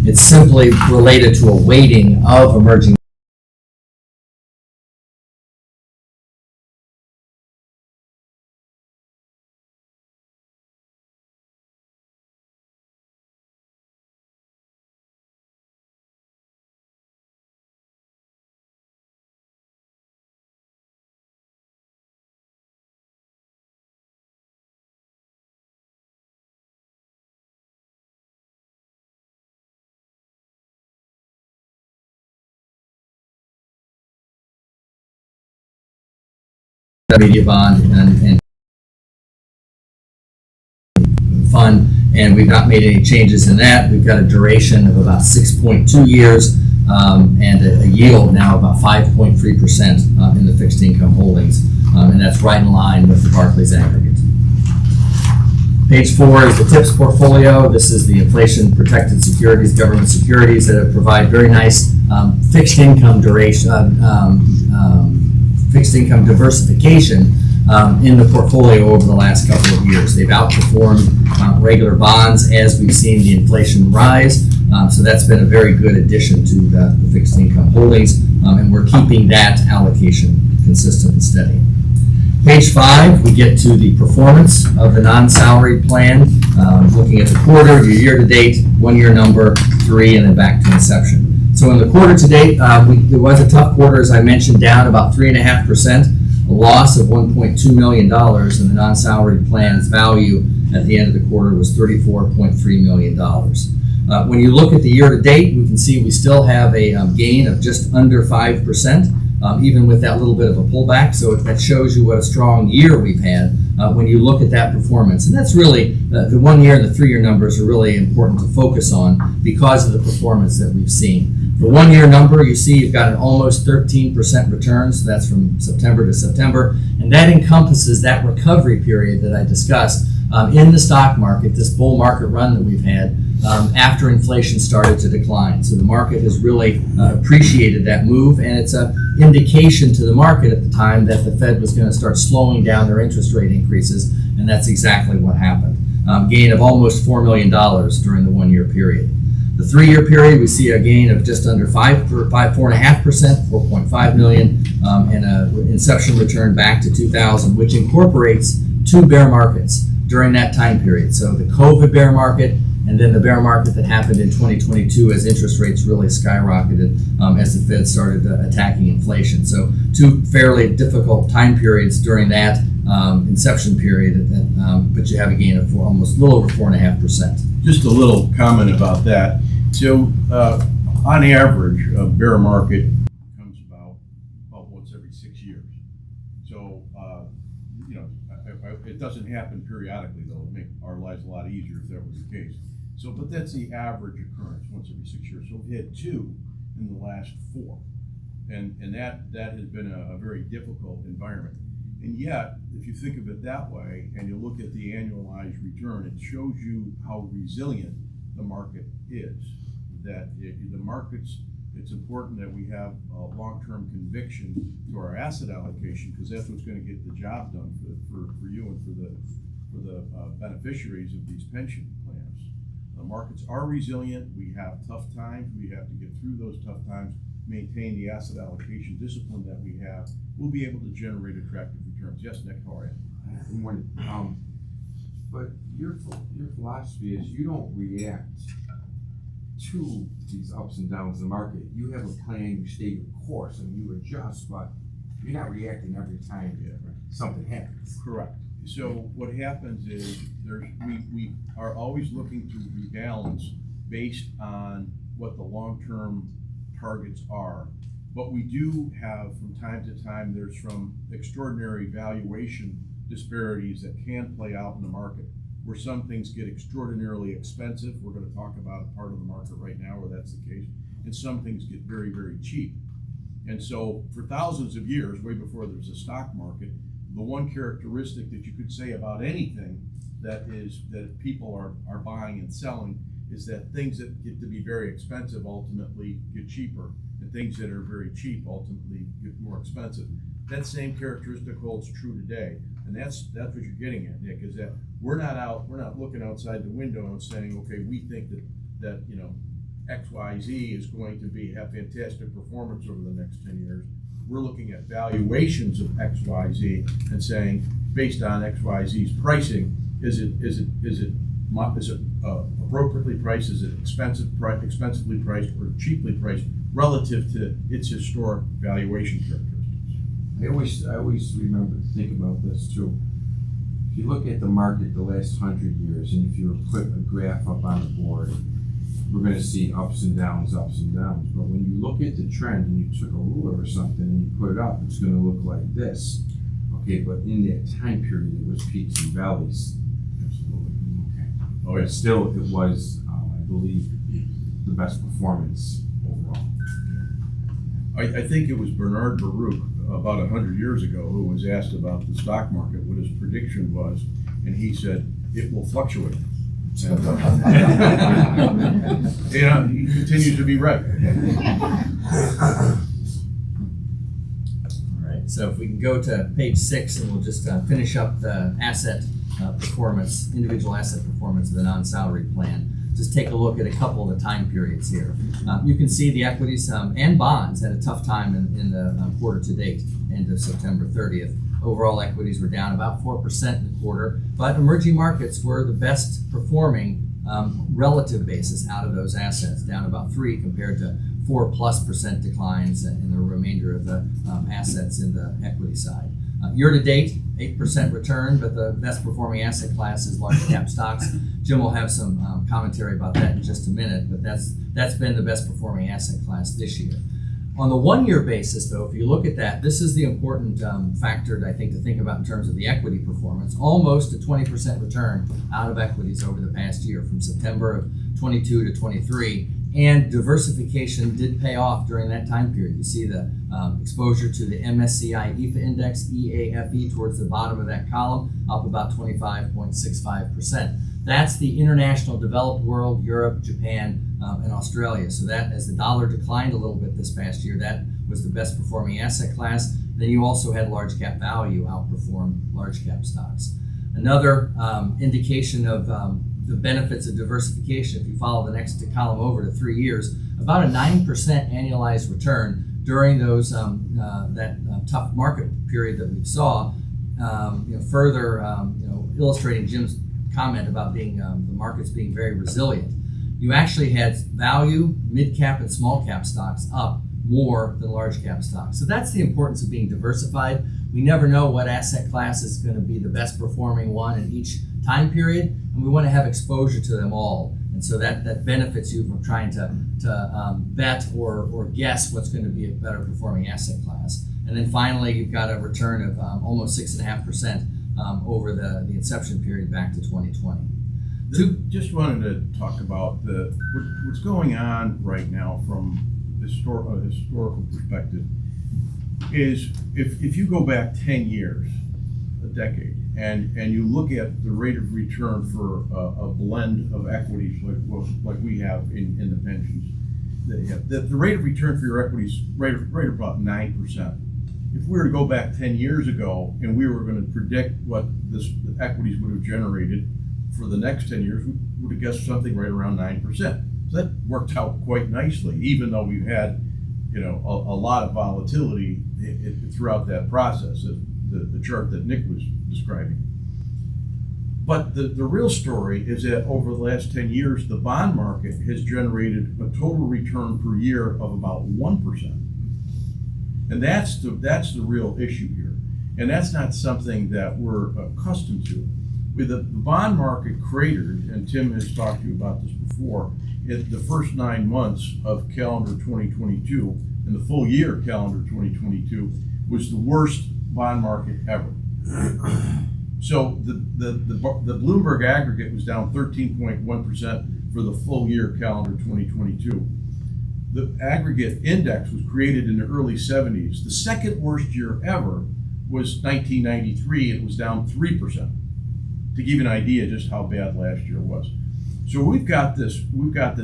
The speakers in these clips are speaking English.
It's simply related to a weighting of emerging media bond and fund, and we've not made any changes in that. We've got a duration of about 6.2 years and a yield now about 5.3% in the fixed income holdings, and that's right in line with the Barclays aggregate. Page 4 is the TIPS portfolio. This is the inflation protected securities, government securities that provide very nice fixed income duration, fixed income diversification in the portfolio over the last couple of years. They've outperformed regular bonds as we've seen the inflation rise. So that's been a very good addition to the fixed income holdings, and we're keeping that allocation consistent and steady. Page 5, we get to the performance of the non-salaried plan, looking at the quarter, your year-to-date, one-year number, 3, and then back to inception. So in the quarter to date, it was a tough quarter, as I mentioned, down about 3.5%, a loss of $1.2 million, and the non-salaried plan's value at the end of the quarter was $34.3 million. When you look at the year-to-date, we can see we still have a gain of just under 5%. Even with that little bit of a pullback. So that shows you what a strong year we've had when you look at that performance. And that's really, the 1 year and the 3 year numbers are really important to focus on because of the performance that we've seen. The 1 year number, you see you've got an almost 13% return, so that's from September to September. And that encompasses that recovery period that I discussed in the stock market, this bull market run that we've had after inflation started to decline. So the market has really appreciated that move, and it's an indication to the market at the time that the Fed was going to start slowing down their interest rate increases, and that's exactly what happened. Gain of almost $4 million during the 1 year period. The 3 year period, we see a gain of just under 4.5%, $4.5 million, and an inception return back to 2000, which incorporates 2 bear markets during that time period. So the COVID bear market, and then the bear market that happened in 2022 as interest rates really skyrocketed as the Fed started attacking inflation. So 2 fairly difficult time periods during that inception period, but you have a gain of almost a little over 4.5%. Just a little comment about that. So on average, a bear market comes about once every 6 years. So, it doesn't happen periodically, though. It would make our lives a lot easier if that was the case. So, but that's the average occurrence, once every 6 years. So we had 2 in the last 4. And that has been a very difficult environment. And yet, if you think of it that way, and you look at the annualized return, it shows you how resilient the market is. That the markets, it's important that we have a long-term conviction to our asset allocation, because that's what's going to get the job done for you and for the beneficiaries of these pension plans. The markets are resilient. We have tough times. We have to get through those tough times, maintain the asset allocation discipline that we have. We'll be able to generate attractive returns. Yes, Nick, how are you? Good morning. But your philosophy is you don't react to these ups and downs in the market. You have a plan, you stay your course, and you adjust, but you're not reacting every time something happens. Correct. So what happens is we are always looking to rebalance based on what the long-term targets are. But we do have, from time to time, there's some extraordinary valuation disparities that can play out in the market, where some things get extraordinarily expensive. We're going to talk about a part of the market right now where that's the case. And some things get very, very cheap. And so for thousands of years, way before there was a stock market, the one characteristic that you could say about anything that people are buying and selling is that things that get to be very expensive ultimately get cheaper, and things that are very cheap ultimately get more expensive. That same characteristic holds true today, and that's what you're getting at, Nick, is that we're not looking outside the window and saying, okay, we think that XYZ is going to have fantastic performance over the next 10 years. We're looking at valuations of XYZ and saying, based on XYZ's pricing, is it appropriately priced? Is it expensively priced or cheaply priced relative to its historic valuation characteristics? I always remember to think about this too. If you look at the market the last 100 years, and if you were to put a graph up on the board, we're going to see ups and downs. But when you look at the trend and you took a ruler or something and you put it up, it's going to look like this. Okay, but in that time period, it was peaks and valleys. Absolutely. Okay. Oh, But yes. still, it was, I believe, the best performance overall. I think it was Bernard Baruch about 100 years ago who was asked about the stock market, what his prediction was, and he said, it will fluctuate. And, he continues to be right. All right, so if we can go to page 6 and we'll just finish up the asset performance, individual asset performance of the non-salary plan. Just take a look at a couple of the time periods here. You can see the equities and bonds had a tough time in the quarter to date, end of September 30th. Overall equities were down about 4% in the quarter, but emerging markets were the best performing relative basis out of those assets, down about 3 compared to 4+% declines in the remainder of the assets in the equity side. Year to date, 8% return, but the best performing asset class is large cap stocks. Jim will have some commentary about that in just a minute, but that's been the best performing asset class this year. On the 1 year basis, though, if you look at that, this is the important factor, I think, to think about in terms of the equity performance. Almost a 20% return out of equities over the past year, from September of 22 to 23. And diversification did pay off during that time period. You see the exposure to the MSCI EAFE index, EAFE, towards the bottom of that column, up about 25.65%. That's the international developed world, Europe, Japan, and Australia. So that, as the dollar declined a little bit this past year, that was the best performing asset class. Then you also had large cap value outperform large cap stocks. Another indication of the benefits of diversification, if you follow the next column over to 3 years, about a 9% annualized return during those tough market period that we saw. Further illustrating Jim's comment about being the markets being very resilient. You actually had value, mid cap, and small cap stocks up more than large cap stocks. So that's the importance of being diversified. We never know what asset class is going to be the best performing one in each time period, and we want to have exposure to them all. And so that benefits you from trying to bet or guess what's going to be a better performing asset class. And then finally, you've got a return of almost 6.5% over the inception period back to 2020. Just wanted to talk about what's going on right now from a historical perspective. Is if you go back 10 years, a decade, and you look at the rate of return for a blend of equities like we have in the pensions, the rate of return for your equities right about 9%. If we were to go back 10 years ago and we were going to predict what the equities would have generated for the next 10 years, we would have guessed something right around 9%. So that worked out quite nicely, even though we've had a lot of volatility throughout that process, the chart that Nick was describing. But the real story is that over the last 10 years, the bond market has generated a total return per year of about 1%. And that's the real issue here. And that's not something that we're accustomed to. With the bond market cratered, and Tim has talked to you about this before, in the first 9 months of calendar 2022, and the full year calendar 2022 was the worst bond market ever. So the Bloomberg aggregate was down 13.1% for the full year calendar 2022. The aggregate index was created in the early 70s. The second worst year ever was 1993. It was down 3%. To give you an idea just how bad last year was. So we've got this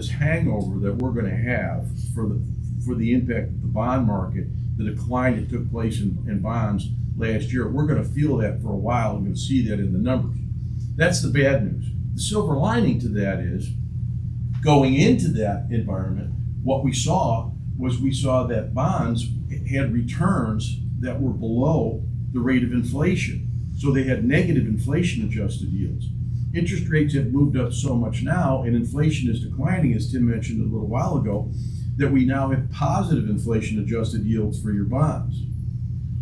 hangover that we're going to have for the impact of the bond market, the decline that took place in bonds last year. We're going to feel that for a while. We're going to see that in the numbers. That's the bad news. The silver lining to that is Going into that environment, what we saw that bonds had returns that were below the rate of inflation. So they had negative inflation adjusted yields. Interest rates have moved up so much now, and inflation is declining, as Tim mentioned a little while ago, that we now have positive inflation adjusted yields for your bonds.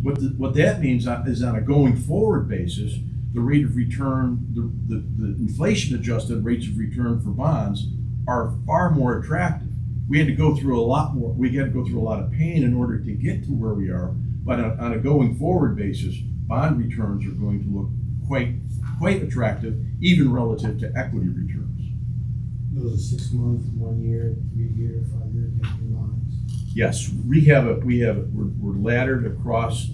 What that means is on a going forward basis, the rate of return, the inflation adjusted rates of return for bonds are far more attractive. We had to go through a lot of pain in order to get to where we are, but on a going forward basis, bond returns are going to look quite attractive, even relative to equity returns. Those are 6 month, 1 year, 3 year, 5 year, 10 year lines. Yes, we're laddered across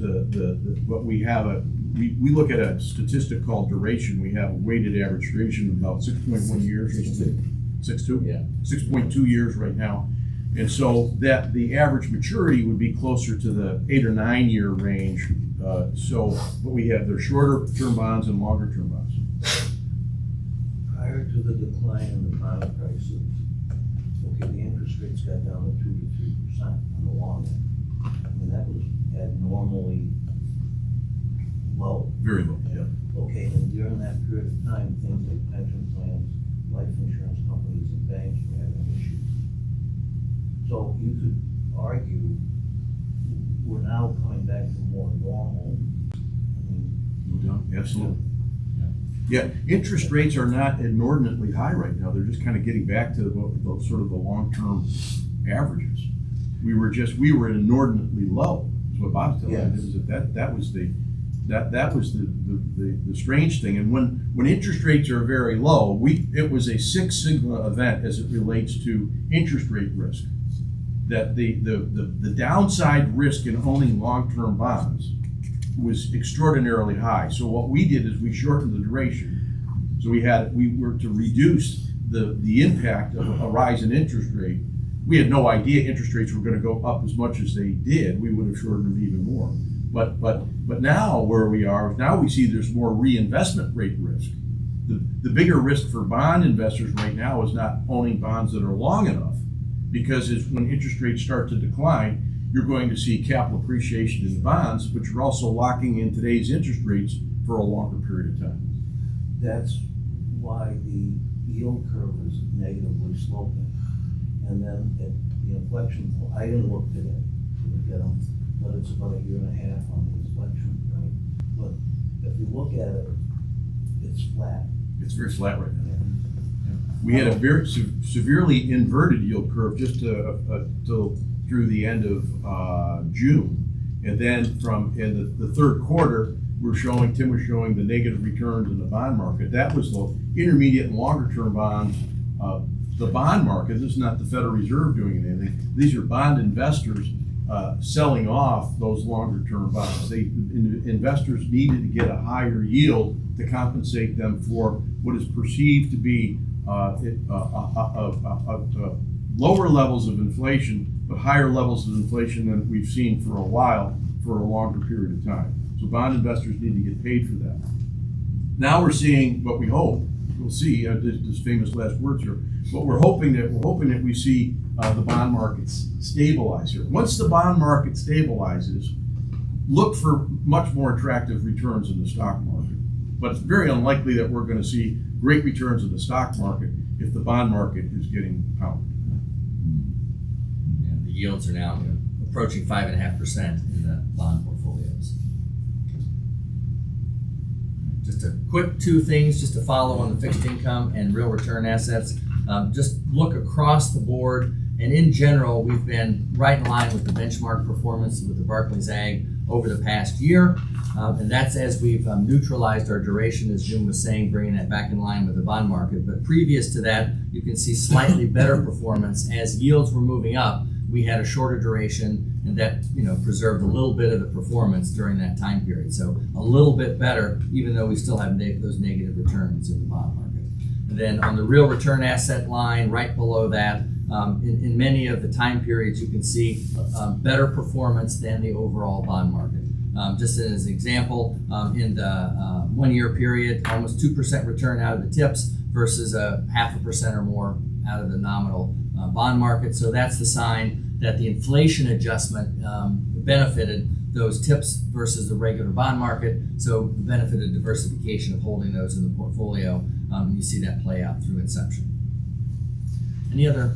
we look at a statistic called duration. We have a weighted average duration of about 6.1 years or something. 6.2? Yeah. 6.2 years right now. And so that the average maturity would be closer to the 8 or 9 year range. So what we have, they're shorter term bonds and longer term bonds. Prior to the decline in the bond prices, okay, the interest rates got down to 2 to 3% on the long end. I mean, that was abnormally low. Very low, yeah. Okay, and during that period of time, things like pension plans, life insurance companies, and banks were having issues. So you could argue we're now coming back to more normal. I mean, No doubt, absolutely. Yeah, interest rates are not inordinately high right now. They're just kind of getting back to the sort of the long-term averages. We were inordinately low, is what Bob's telling Yes. me. Is that was the strange thing. And when interest rates are very low, it was a Six Sigma event as it relates to interest rate risk. That the downside risk in owning long-term bonds was extraordinarily high. So what we did is we shortened the duration. So we were to reduce the impact of a rise in interest rate. We had no idea interest rates were going to go up as much as they did. We would have shortened them even more. But now where we are, now we see there's more reinvestment rate risk. The bigger risk for bond investors right now is not owning bonds that are long enough, because when interest rates start to decline, you're going to see capital appreciation in the bonds, but you're also locking in today's interest rates for a longer period of time. that's why the yield curve is negatively sloping. And then at the inflection point, I didn't look today to get them, but it's about 1.5 years on the inflection point. But if you look at it, it's flat. It's very flat right now. We had a very severely inverted yield curve just till through the end of June. And then in the third quarter, Tim was showing the negative returns in the bond market. That was the intermediate and longer term bonds. The bond market, this is not the Federal Reserve doing anything. These are bond investors selling off those longer term bonds. Investors needed to get a higher yield to compensate them for what is perceived to be lower levels of inflation, but higher levels of inflation than we've seen for a while for a longer period of time. So bond investors need to get paid for that. Now we're seeing what we hope. We'll see this famous last words here. But we're hoping that we see the bond markets stabilize here. Once the bond market stabilizes, look for much more attractive returns in the stock market. But it's very unlikely that we're going to see great returns in the stock market if the bond market is getting pounded. Yeah, the yields are now approaching 5.5% in the bond portfolios. Just a quick two things just to follow on the fixed income and real return assets. Just look across the board, and in general, we've been right in line with the benchmark performance with the Barclays Agg over the past year. And that's as we've neutralized our duration, as Jim was saying, bringing that back in line with the bond market. But previous to that, you can see slightly better performance. As yields were moving up, we had a shorter duration, and that preserved a little bit of the performance during that time period. So a little bit better, even though we still have those negative returns in the bond market. And then on the real return asset line, right below that, in many of the time periods, you can see better performance than the overall bond market. Just as an example, in the 1 year period, almost 2% return out of the TIPS versus a 0.5% or more out of the nominal bond market. So that's the sign that the inflation adjustment benefited those TIPS versus the regular bond market. So the benefit of diversification of holding those in the portfolio, you see that play out through inception. Any other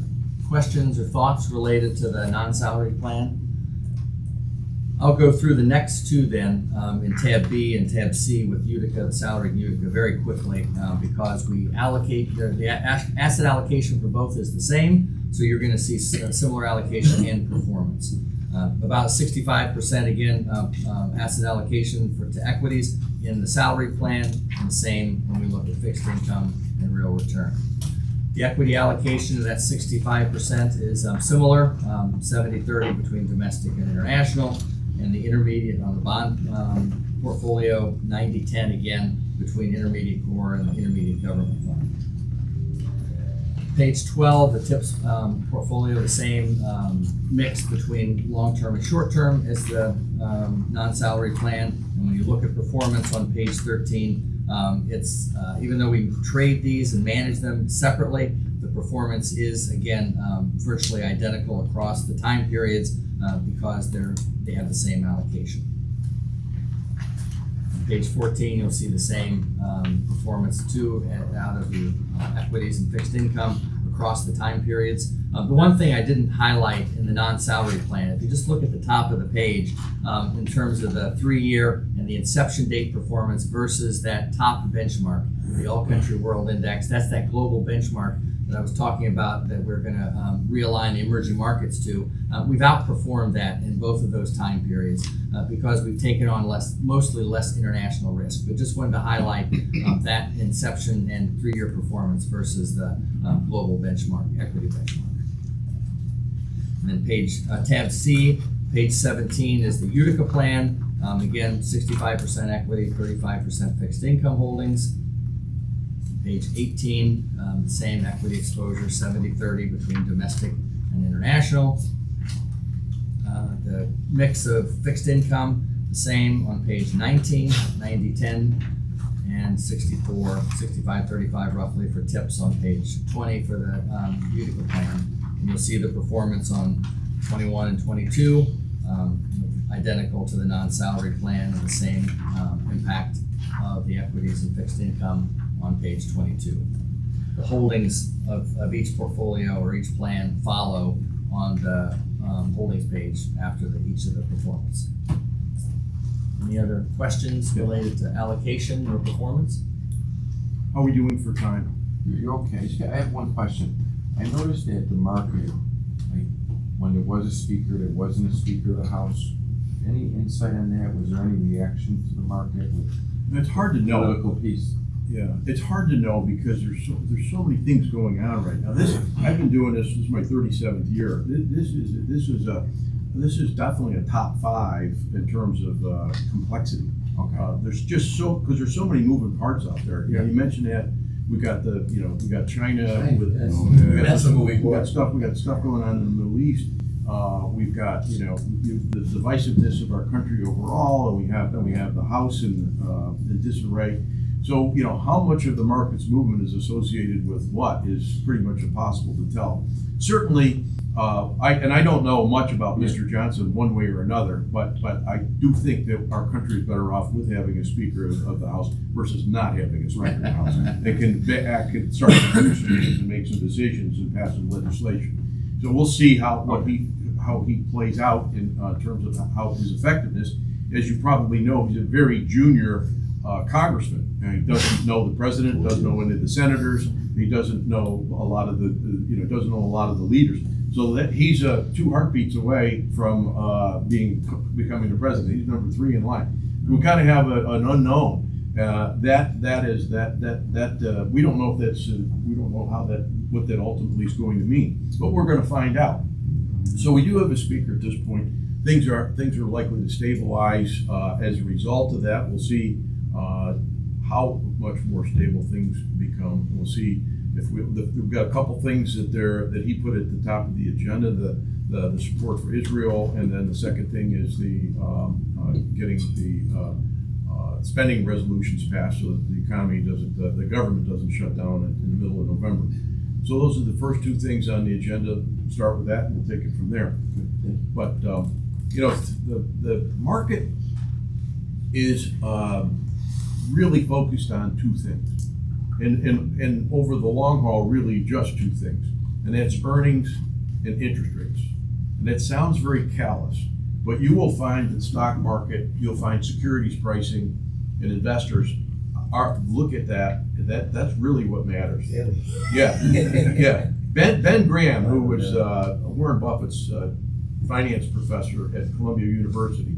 questions or thoughts related to the non-salary plan? I'll go through the next two then in tab B and tab C with Utica, the salary Utica, very quickly because we allocate, the asset allocation for both is the same, so you're going to see similar allocation and performance. About 65% again asset allocation to equities in the salary plan, and the same when we look at fixed income and real return. The equity allocation of that 65% is similar, 70-30 between domestic and international, and the intermediate on the bond portfolio, 90-10 again between intermediate core and the intermediate government fund. Page 12, the TIPS portfolio, the same mix between long-term and short-term as the non-salary plan. And when you look at performance on page 13, it's even though we trade these and manage them separately, the performance is again virtually identical across the time periods because they have the same allocation. On page 14, you'll see the same performance too out of the equities and fixed income across the time periods. The one thing I didn't highlight in the non-salary plan, if you just look at the top of the page in terms of the 3-year and the inception date performance versus that top benchmark, the All Country World Index, that's that global benchmark that I was talking about that we're going to realign the emerging markets to. We've outperformed that in both of those time periods because we've taken on mostly less international risk. But just wanted to highlight that inception and 3-year performance versus the global benchmark, equity benchmark. And then tab C, page 17 is the Utica plan. Again, 65% equity, 35% fixed income holdings. Page 18, the same equity exposure, 70-30 between domestic and international. The mix of fixed income, the same on page 19, 90-10, and 65-35 roughly for TIPS on page 20 for the Utica plan. And you'll see the performance on 21 and 22, identical to the non-salary plan, and the same impact of the equities and fixed income on page 22. The holdings of each portfolio or each plan follow on the holdings page after each of the performance. Any other questions related to allocation or performance? How are we doing for time? You're okay. I have one question. I noticed that the market, like when there was a speaker, there wasn't a speaker of the House. Any insight on that? Was there any reaction to the market with It's hard to know. political piece? Yeah, it's hard to know because there's so many things going on right now. I've been doing this is my 37th year. This is definitely a top 5 in terms of complexity. Okay. There's just because there's so many moving parts out there. Yeah. You mentioned that we got we got China with That's a moving we got stuff going on in the Middle East. We've got the divisiveness of our country overall, and we have the House in disarray. So how much of the market's movement is associated with what is pretty much impossible to tell. Certainly, I don't know much about Mr. Johnson one way or another, but I do think that our country is better off with having a Speaker of the House versus not having a Speaker of the House. It can start to do some things and make some decisions and pass some legislation. So we'll see how he plays out in terms of how his effectiveness. As you probably know, he's a very junior congressman. And he doesn't know the president, doesn't know any of the senators. He doesn't know a lot of the leaders. So that he's 2 heartbeats away from becoming the president. He's number 3 in line. We kind of have an unknown. We don't know what that ultimately is going to mean, but we're going to find out. So we do have a speaker at this point. Things are likely to stabilize as a result of that. We'll see how much more stable things become. We'll see if we've got a couple things that he put at the top of the agenda, the support for Israel, and then the second thing is the getting the spending resolutions passed so that the government doesn't shut down in the middle of November. So those are the first two things on the agenda. Start with that and we'll take it from there. But, you know, the market is really focused on two things. And over the long haul, really just two things. And that's earnings and interest rates. And that sounds very callous, but you will find the stock market, you'll find securities pricing, and investors look at that, and that's really what matters. Yeah, yeah. Ben Graham, who was Warren Buffett's finance professor at Columbia University,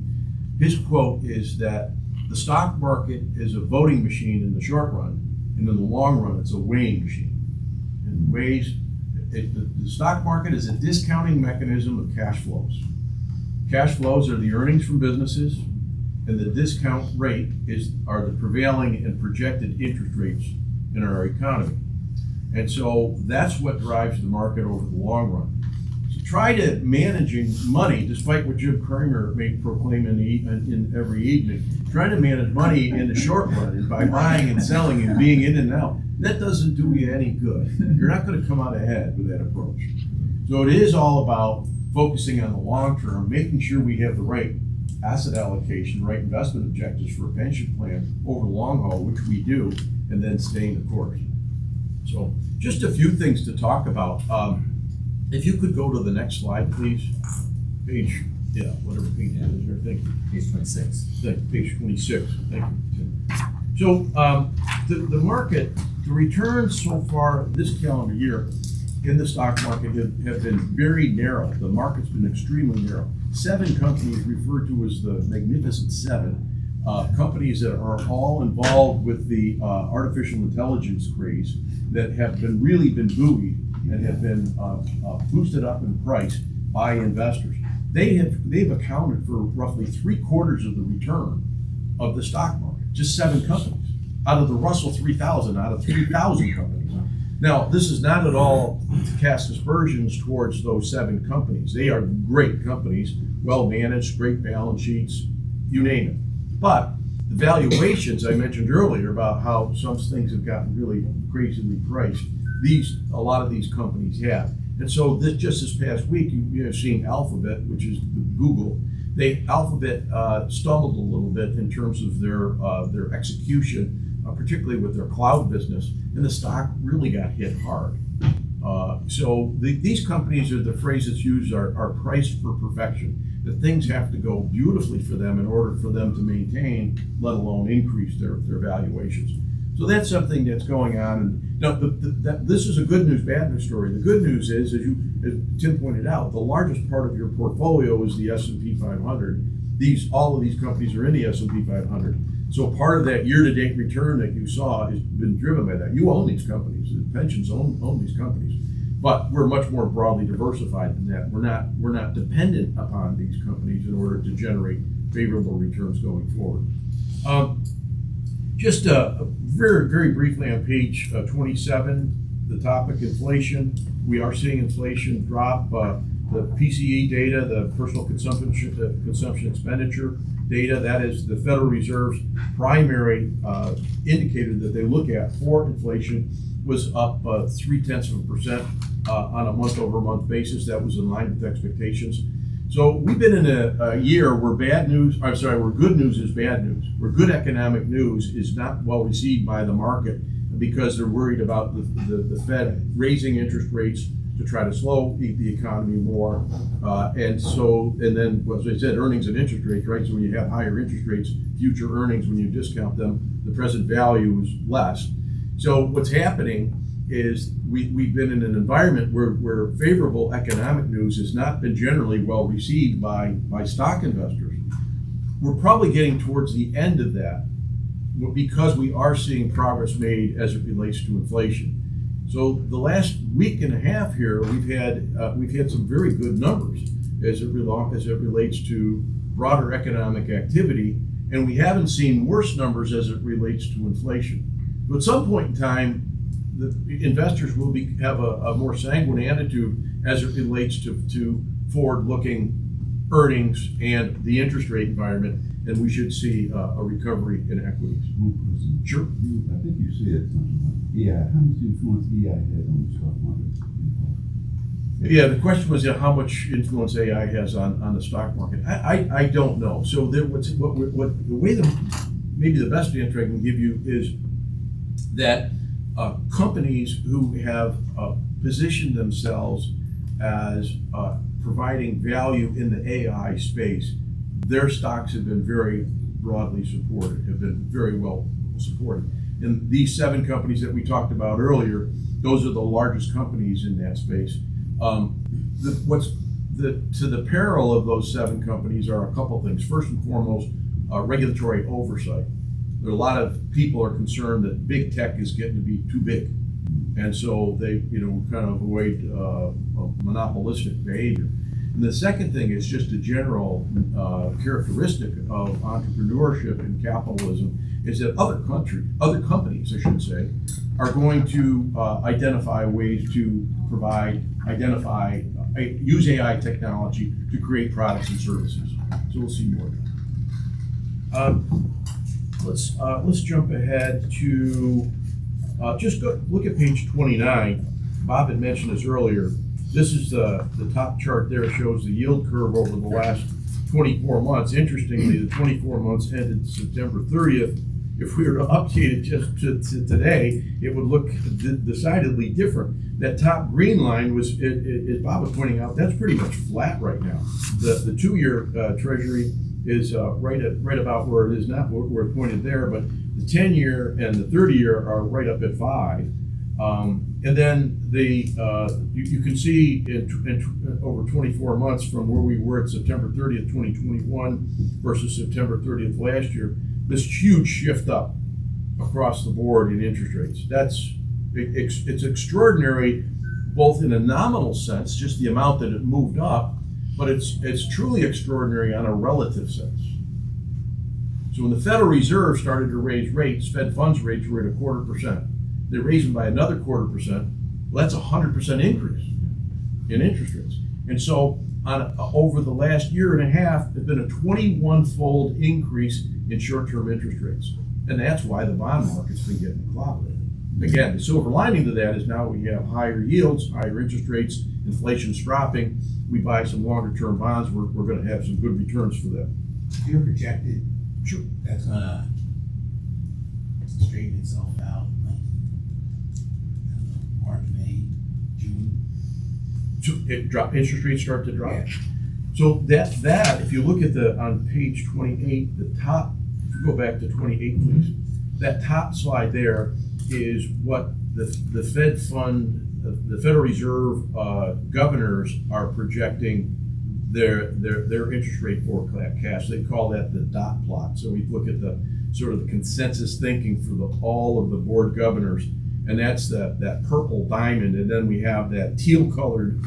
his quote is that the stock market is a voting machine in the short run, and in the long run, it's a weighing machine. And the stock market is a discounting mechanism of cash flows. Cash flows are the earnings from businesses, and the discount rate are the prevailing and projected interest rates in our economy. And so that's what drives the market over the long run. So try to managing money, despite what Jim Cramer may proclaim in every evening, trying to manage money in the short run and by buying and selling and being in and out. That doesn't do you any good. You're not going to come out ahead with that approach. So it is all about focusing on the long term, making sure we have the right asset allocation, right investment objectives for a pension plan over the long haul, which we do, and then staying the course. So just a few things to talk about. If you could go to the next slide, please. Page, yeah, whatever page it is there, thank you. Page 26. Page 26, thank you. So the market, the returns so far this calendar year in the stock market have been very narrow. The market's been extremely narrow. 7 companies referred to as the Magnificent Seven, companies that are all involved with the artificial intelligence craze that have really been buoyed and have been boosted up in price by investors. They've accounted for roughly 3/4 of the return of the stock market. Just 7 companies out of the Russell 3000, out of 3,000 companies. Now, this is not at all to cast aspersions towards those 7 companies. They are great companies, well managed, great balance sheets, you name it. But the valuations I mentioned earlier about how some things have gotten really crazily priced, a lot of these companies have. And so just this past week, you have seen Alphabet, which is Google. Alphabet stumbled a little bit in terms of their execution, particularly with their cloud business, and the stock really got hit hard. So these companies, are the phrase that's used, are priced for perfection. That things have to go beautifully for them in order for them to maintain, let alone increase their valuations. So that's something that's going on. And now, this is a good news, bad news story. The good news is, as Tim pointed out, the largest part of your portfolio is the S&P 500. All of these companies are in the S&P 500. So part of that year-to-date return that you saw has been driven by that. You own these companies. The pensions own these companies. But we're much more broadly diversified than that. We're not dependent upon these companies in order to generate favorable returns going forward. Just very, very briefly on page 27, the topic inflation. We are seeing inflation drop. The PCE data, the personal consumption expenditure data, that is the Federal Reserve's primary indicator that they look at for inflation, was up 0.3% on a month-over-month basis. That was in line with expectations. So we've been in a year where where good news is bad news, where good economic news is not well received by the market because they're worried about the Fed raising interest rates to try to slow the economy more. And then, as I said, earnings and interest rates, right? So when you have higher interest rates, future earnings, when you discount them, the present value is less. So what's happening is we've been in an environment where favorable economic news has not been generally well received by stock investors. We're probably getting towards the end of that because we are seeing progress made as it relates to inflation. So the last week and a half here, we've had some very good numbers as it relates to broader economic activity, and we haven't seen worse numbers as it relates to inflation. But at some point in time, the investors will have a more sanguine attitude as it relates to forward-looking earnings and the interest rate environment, and we should see a recovery in equities. Well, Chris, Sure. I think you said something Yeah, how much influence AI has on the stock market? Yeah, the question was, how much influence AI has on the stock market. I don't know. So there, what the way maybe the best answer I can give you is that companies who have positioned themselves as providing value in the AI space, their stocks have been very broadly supported, have been very well supported. And these 7 companies that we talked about earlier, those are the largest companies in that space. To the peril of those 7 companies are a couple things. First and foremost, regulatory oversight. There are a lot of people are concerned that big tech is getting to be too big, and so they, kind of avoid monopolistic behavior. And the second thing is just a general characteristic of entrepreneurship and capitalism is that other companies, I should say, are going to identify ways to use AI technology to create products and services. So we'll see more of that. Let's jump ahead to just look at page 29. Bob had mentioned this earlier. This is the top chart there shows the yield curve over the last 24 months. Interestingly, the 24 months ended September 30th. If we were to update it just to today, it would look decidedly different. That top green line was, as Bob was pointing out, that's pretty much flat right now. The 2-year Treasury is right about where it is now, where it pointed there, but the 10-year and the 30-year are right up at 5. And then you can see in over 24 months from where we were at September 30th, 2021 versus September 30th last year, this huge shift up across the board in interest rates. It's extraordinary, both in a nominal sense, just the amount that it moved up, but it's truly extraordinary on a relative sense. So when the Federal Reserve started to raise rates, Fed funds rates were at 0.25%. They raised them by another 0.25%. Well, that's a 100% increase in interest rates. And so over the last year and a half, there's been a 21-fold increase in short-term interest rates. And that's why the bond market's been getting clobbered. Again, the silver lining to that is now we have higher yields, higher interest rates, inflation's dropping. We buy some longer-term bonds, we're going to have some good returns for them. You're projected, Sure. that's gonna straighten itself out, like, March, May, June. So interest rates start to drop. Yeah. So that if you look at on page 28, the top, if you go back to 28, please, that top slide there is what the Fed fund, the Federal Reserve governors are projecting their interest rate forecast. They call that the dot plot. So we look at the sort of the consensus thinking for all of the board governors, and that's that purple diamond, and then we have that teal colored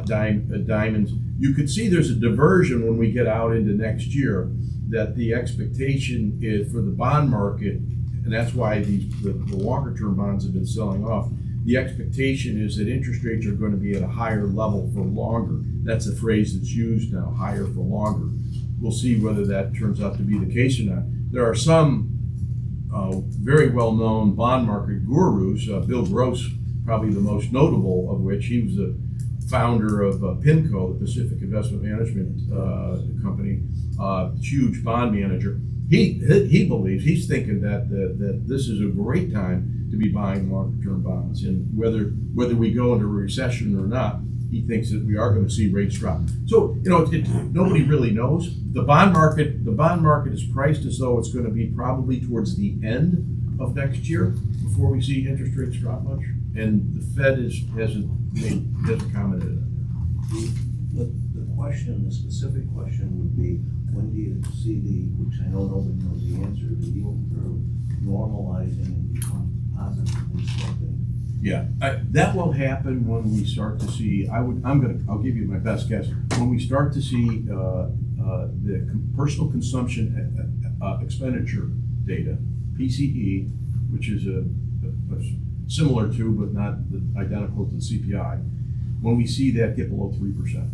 diamonds. You could see there's a diversion when we get out into next year, that the expectation is for the bond market, and that's why the longer term bonds have been selling off. The expectation is that interest rates are going to be at a higher level for longer. That's a phrase that's used now, higher for longer. We'll see whether that turns out to be the case or not. There are some very well-known bond market gurus, Bill Gross, probably the most notable of which. He was the founder of PIMCO, the Pacific Investment Management Company, huge bond manager. He believes, he's thinking that this is a great time to be buying longer-term bonds, and whether we go into a recession or not, he thinks that we are going to see rates drop. So nobody really knows. The bond market is priced as though it's going to be probably towards the end of next year before we see interest rates drop much, and the Fed hasn't commented on The specific question would be, when do you see which I know nobody knows the answer, the yield curve normalizing and become positively sloping? Yeah, that will happen when we start to see. I'll give you my best guess. When we start to see the personal consumption expenditure data, PCE, which is a similar to but not identical to the CPI, when we see that get below 3%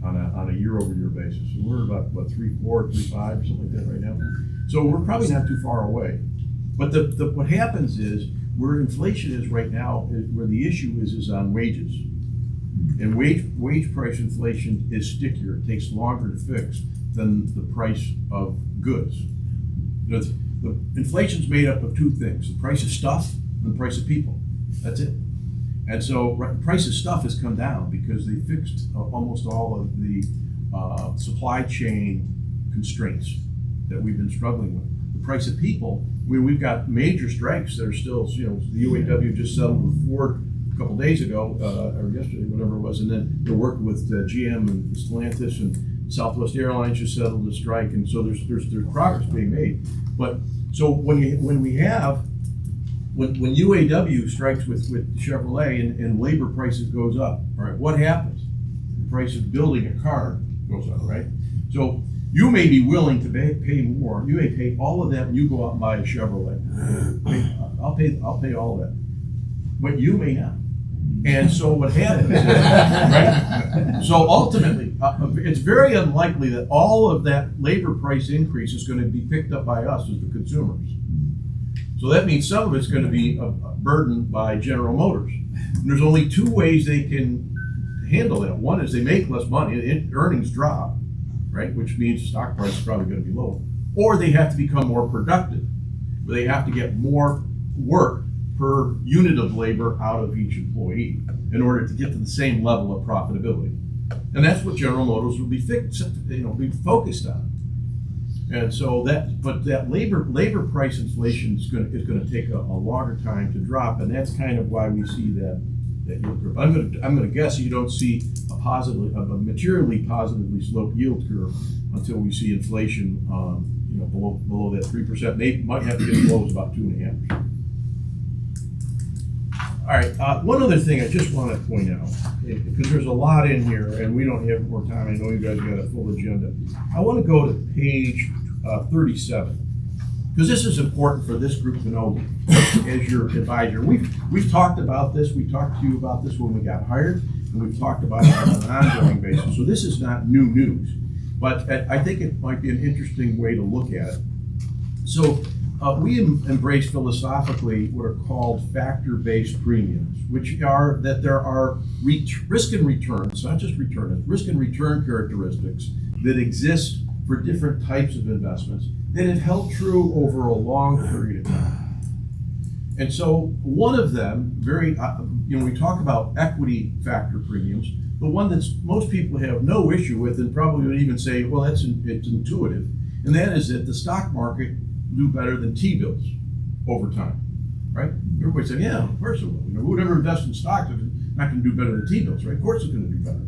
on a year-over-year basis, and we're about 3.4, 3.5, or something like that right now. So we're probably not too far away. But what happens is, where inflation is right now, where the issue is on wages. And wage price inflation is stickier, it takes longer to fix than the price of goods. The inflation's made up of two things, the price of stuff and the price of people, that's it. And so the price of stuff has come down because they fixed almost all of the supply chain constraints that we've been struggling with. The price of people, we've got major strikes that are still, the UAW just settled with Ford a couple days ago, or yesterday, whatever it was, and then they're working with GM and Stellantis, and Southwest Airlines just settled a strike, and so there's progress being made. But so when UAW strikes with Chevrolet and labor prices goes up, all right, what happens? The price of building a car goes up, right? So you may be willing to pay more. You may pay all of that when you go out and buy a Chevrolet. I'll pay all of that, but you may not. And so what happens is, right? So ultimately, it's very unlikely that all of that labor price increase is going to be picked up by us as the consumers. So that means some of it's going to be a burden by General Motors. And there's only two ways they can handle that. One is they make less money, earnings drop, right? Which means the stock price is probably going to be lower. Or they have to become more productive, where they have to get more work per unit of labor out of each employee in order to get to the same level of profitability. And that's what General Motors will be focused on. And so that labor price inflation is going to take a longer time to drop, and that's kind of why we see that yield curve. I'm going to guess you don't see a materially positively sloped yield curve until we see inflation below that 3%. They might have to get as low as about 2.5%. All right, one other thing I just want to point out, because there's a lot in here and we don't have more time. I know you guys got a full agenda. I want to go to page 37, because this is important for this group to know as your advisor. We've talked about this. We talked to you about this when we got hired, and we've talked about it on an ongoing basis. So this is not new news, but I think it might be an interesting way to look at it. So we embrace philosophically what are called factor-based premiums, which are that there are risk and return, it's not just return, it's risk and return characteristics that exist for different types of investments that have held true over a long period of time. And so one of them, we talk about equity factor premiums, the one that most people have no issue with and probably would even say, well, it's intuitive, and that is that the stock market do better than T-bills over time, right? Everybody said, yeah, of course it will. Who would ever invest in stocks is not going to do better than T-bills, right? Of course it's going to do better.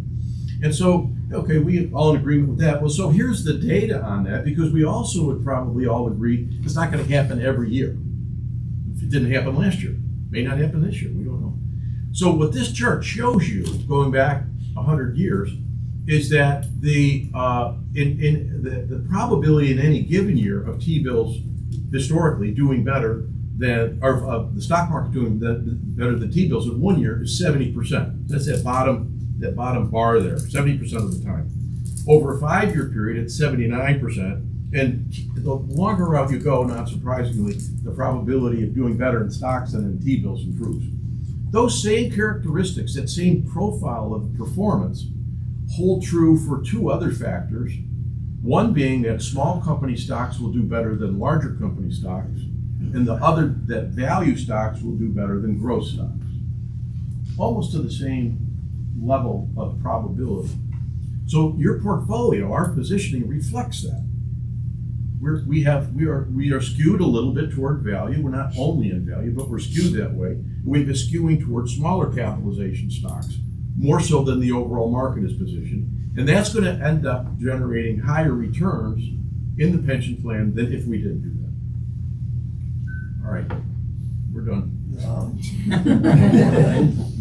And so, okay, we all in agreement with that. Well, so here's the data on that, because we also would probably all agree it's not going to happen every year. If it didn't happen last year, it may not happen this year, we don't know. So what this chart shows you, going back 100 years, is that the probability in any given year of T-bills historically doing better than, or of the stock market doing better than T-bills in 1 year is 70%. That's that bottom bar there, 70% of the time. Over a 5-year period, it's 79%. And the longer out you go, not surprisingly, the probability of doing better in stocks than in T-bills improves. Those same characteristics, that same profile of performance, hold true for two other factors. One being that small company stocks will do better than larger company stocks, and the other that value stocks will do better than growth stocks. Almost to the same level of probability. So your portfolio, our positioning reflects that. We are skewed a little bit toward value. We're not only in value, but we're skewed that way. We've been skewing toward smaller capitalization stocks, more so than the overall market is positioned. And that's going to end up generating higher returns in the pension plan than if we didn't do that. All right, we're done.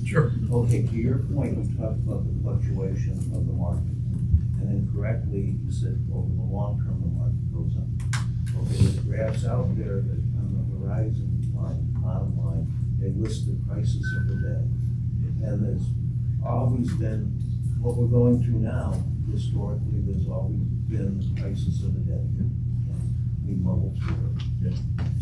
Sure. Okay, to your point, you talked about the fluctuation of the market, and then correctly, you said over the long term, the market goes up. Okay, there's graphs out there that on the horizon line, bottom line, they list the prices of the day. And there's always been, what we're going through now, historically, there's always been the prices of the day. we muddle through it.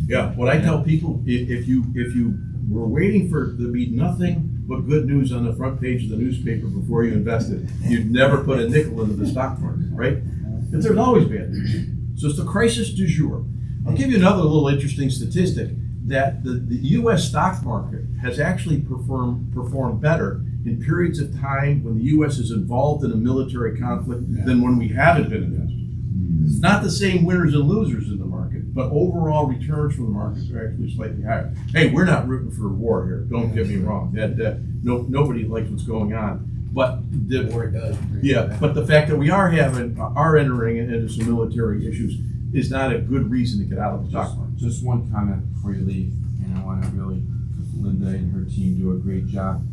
Yeah, what I tell people, if you were waiting for there to be nothing but good news on the front page of the newspaper before you invested, you'd never put a nickel into the stock market, right? But there's always bad news. So it's the crisis du jour. I'll give you another little interesting statistic, that the US stock market has actually performed better in periods of time when the US is involved in a military conflict than when we haven't been invested. It's not the same winners and losers in the market, but overall returns from the markets are actually slightly higher. Hey, we're not rooting for war here, don't get me wrong. Nobody likes what's going on. But but the fact that we are entering into some military issues is not a good reason to get out of the stock market. Just one comment before you leave, and I wanna really, because Linda and her team do a great job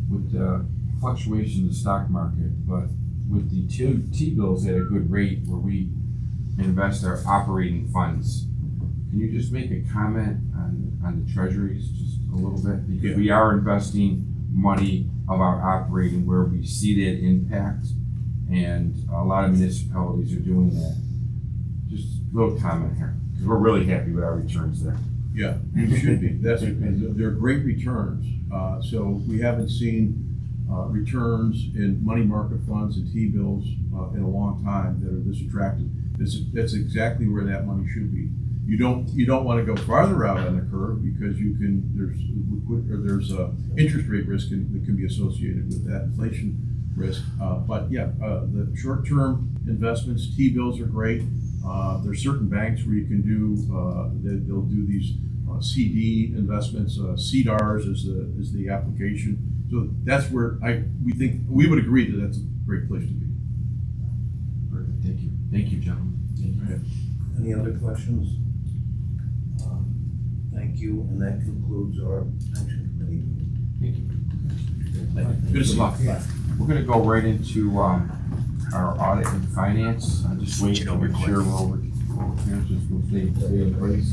with the fluctuation in the stock market, but with the T-bills at a good rate where we invest our operating funds. Can you just make a comment on the treasuries just a little bit? Because we are investing money of our operating where we see that impact, and a lot of municipalities are doing that. Just a little comment here, because we're really happy with our returns there. Yeah, you should be. They're great returns. So we haven't seen returns in money market funds and T-bills in a long time that are this attractive. That's exactly where that money should be. You don't want to go farther out on the curve because there's interest rate risk that can be associated with that, inflation risk. But yeah, the short-term investments, T-bills are great. There's certain banks where you can do they'll do these CD investments. CDARS is the application. So that's where we would agree that that's a great place to be. Perfect. Thank you, gentlemen. Any other questions? Thank you, and that concludes our pension committee meeting. Thank you. Good to see you. luck. We're gonna go right into our audit and finance. I'm just waiting to make sure we're over here, just gonna stay in place.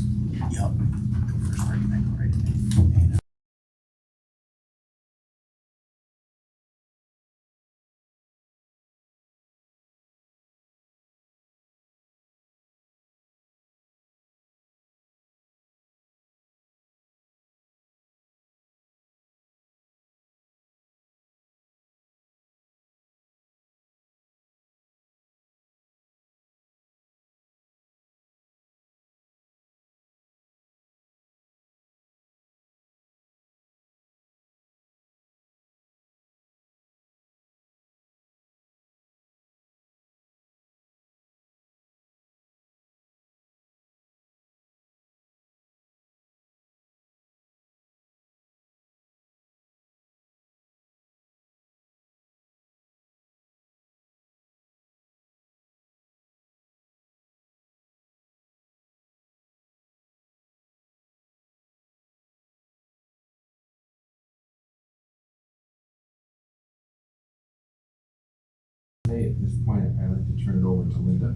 At this point, I'd like to turn it over to Linda.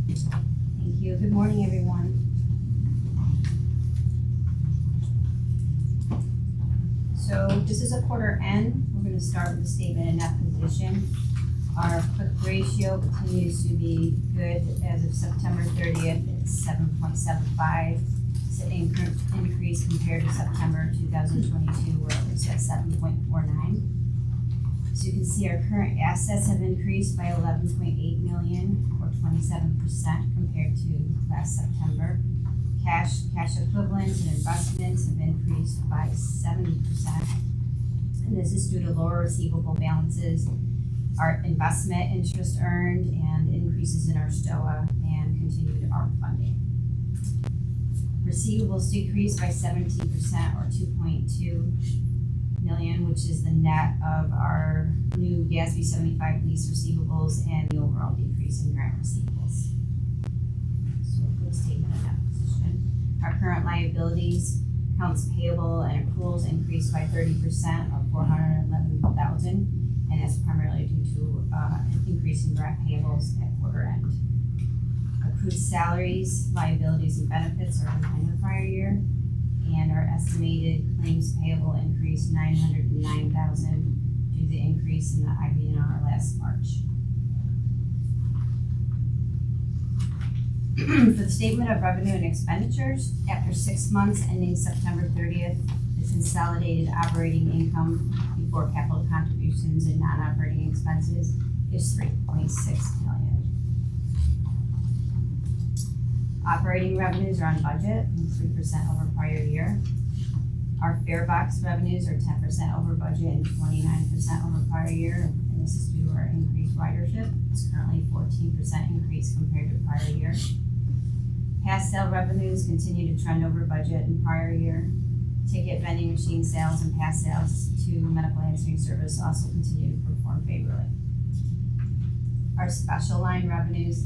Thank you. Good morning, everyone. So this is a quarter end. We're going to start with the statement of net position. Our quick ratio continues to be good as of September 30th. It's 7.75. It's an increase compared to September 2022, where it was at 7.49. So you can see our current assets have increased by 11.8 million, or 27% compared to last September. Cash equivalents and investments have increased by 70%. And this is due to lower receivable balances, our investment interest earned, and increases in our STOA and continued ARP funding. Receivables decreased by 17%, or 2.2 million, which is the net of our new GASB 75 lease receivables and the overall decrease in grant receivables. So a good statement of net position. Our current liabilities, accounts payable and accruals increased by 30%, or 411,000, and that's primarily due to an increase in grant payables at quarter end. Accrued salaries, liabilities, and benefits are in line with prior year. And our estimated claims payable increased 909,000 due to the increase in the IBNR last March. For the statement of revenue and expenditures, after 6 months ending September 30th, the consolidated operating income before capital contributions and non-operating expenses is $3.6 million. Operating revenues are on budget and 3% over prior year. Our fare box revenues are 10% over budget and 29% over prior year, and this is due to our increased ridership. It's currently 14% increase compared to prior year. Pass sale revenues continue to trend over budget and prior year. Ticket vending machine sales and pass sales to medical answering service also continue to perform favorably. Our special line revenues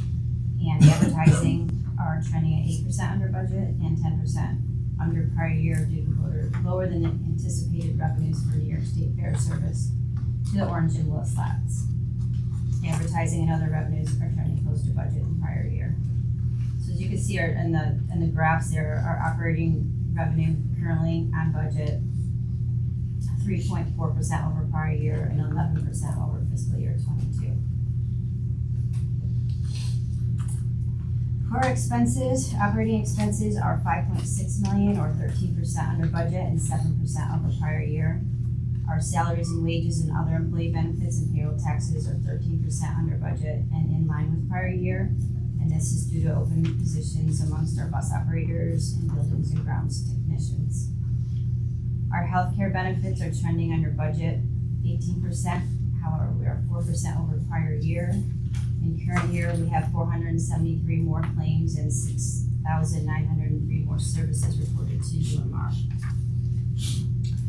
and advertising are trending at 8% under budget and 10% under prior year due to lower than anticipated revenues for New York State Fair service to the Orange and Willis Flats. Advertising and other revenues are trending close to budget in prior year. So as you can see in the graphs there, our operating revenue currently on budget 3.4% over prior year and 11% over fiscal year 22. Core expenses, operating expenses are $5.6 million or 13% under budget and 7% over prior year. Our salaries and wages and other employee benefits and payroll taxes are 13% under budget and in line with prior year. And this is due to open positions amongst our bus operators and buildings and grounds technicians. Our healthcare benefits are trending under budget 18%. However, we are 4% over prior year. In current year, we have 473 more claims and 6,903 more services reported to UMR.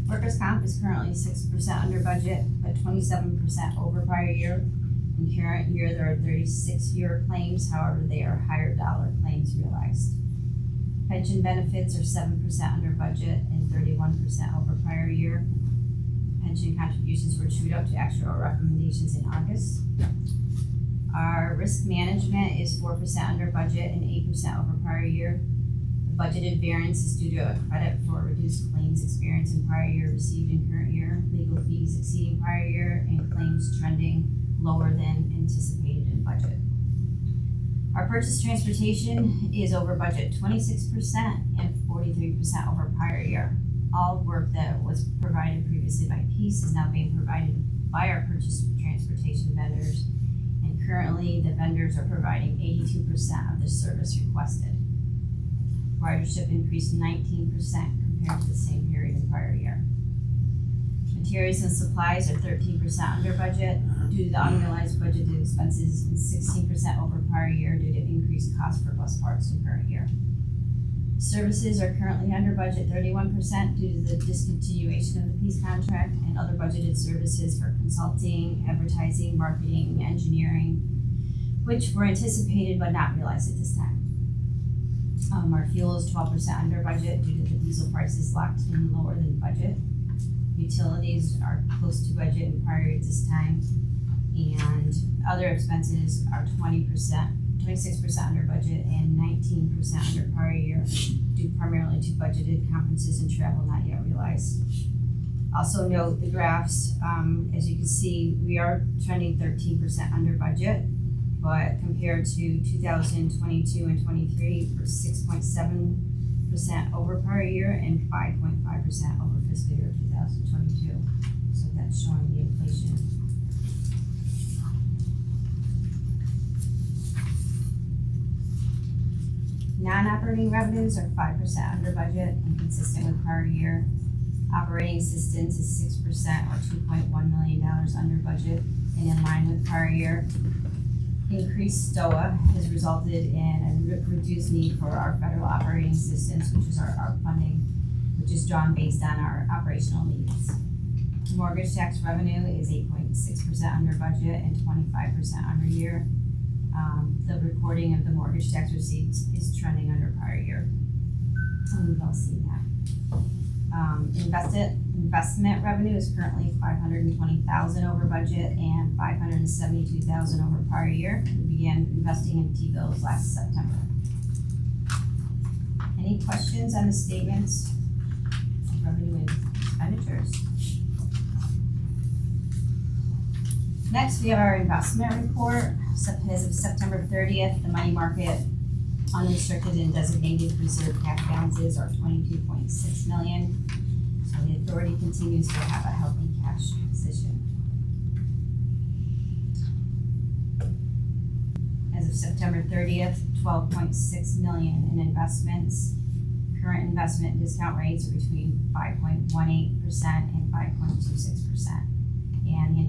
Workers' comp is currently 6% under budget, but 27% over prior year. In current year, there are 36 fewer claims, however, they are higher dollar claims realized. Pension benefits are 7% under budget and 31% over prior year. Pension contributions were trued up to actuarial recommendations in August. Our risk management is 4% under budget and 8% over prior year. The budgeted variance is due to a credit for reduced claims experience in prior year received in current year, legal fees exceeding prior year, and claims trending lower than anticipated in budget. Our purchase transportation is over budget 26% and 43% over prior year. All work that was provided previously by Peace is now being provided by our purchase transportation vendors. And currently, the vendors are providing 82% of the service requested. Ridership increased 19% compared to the same period in prior year. Materials and supplies are 13% under budget due to the unrealized budgeted expenses and 16% over prior year due to increased costs for bus parts in current year. Services are currently under budget 31% due to the discontinuation of the Peace contract and other budgeted services for consulting, advertising, marketing, engineering, which were anticipated but not realized at this time. Our fuel is 12% under budget due to the diesel prices locked in lower than budget. Utilities are close to budget in prior year at this time, and other expenses are 26% under budget and 19% under prior year, due primarily to budgeted conferences and travel not yet realized. Also note the graphs, as you can see, we are trending 13% under budget, but compared to 2022 and 23, we're 6.7% over prior year and 5.5% over fiscal year 2022. So that's showing the inflation. Non-operating revenues are 5% under budget and consistent with prior year. Operating assistance is 6% or $2.1 million under budget and in line with prior year. Increased STOA has resulted in a reduced need for our federal operating assistance, which is our funding, which is drawn based on our operational needs. Mortgage tax revenue is 8.6% under budget and 25% under year. The recording of the mortgage tax receipts is trending under prior year. And we've all seen that. Investment revenue is currently $520,000 over budget and $572,000 over prior year. We began investing in T-bills last September. Any questions on the statements of revenue and expenditures? Next, we have our investment report. As of September 30th, the money market Unrestricted and designated reserve cash balances are 22.6 million. So the authority continues to have a healthy cash position. As of September 30th, 12.6 million in investments. Current investment discount rates are between 5.18% and 5.26%. And the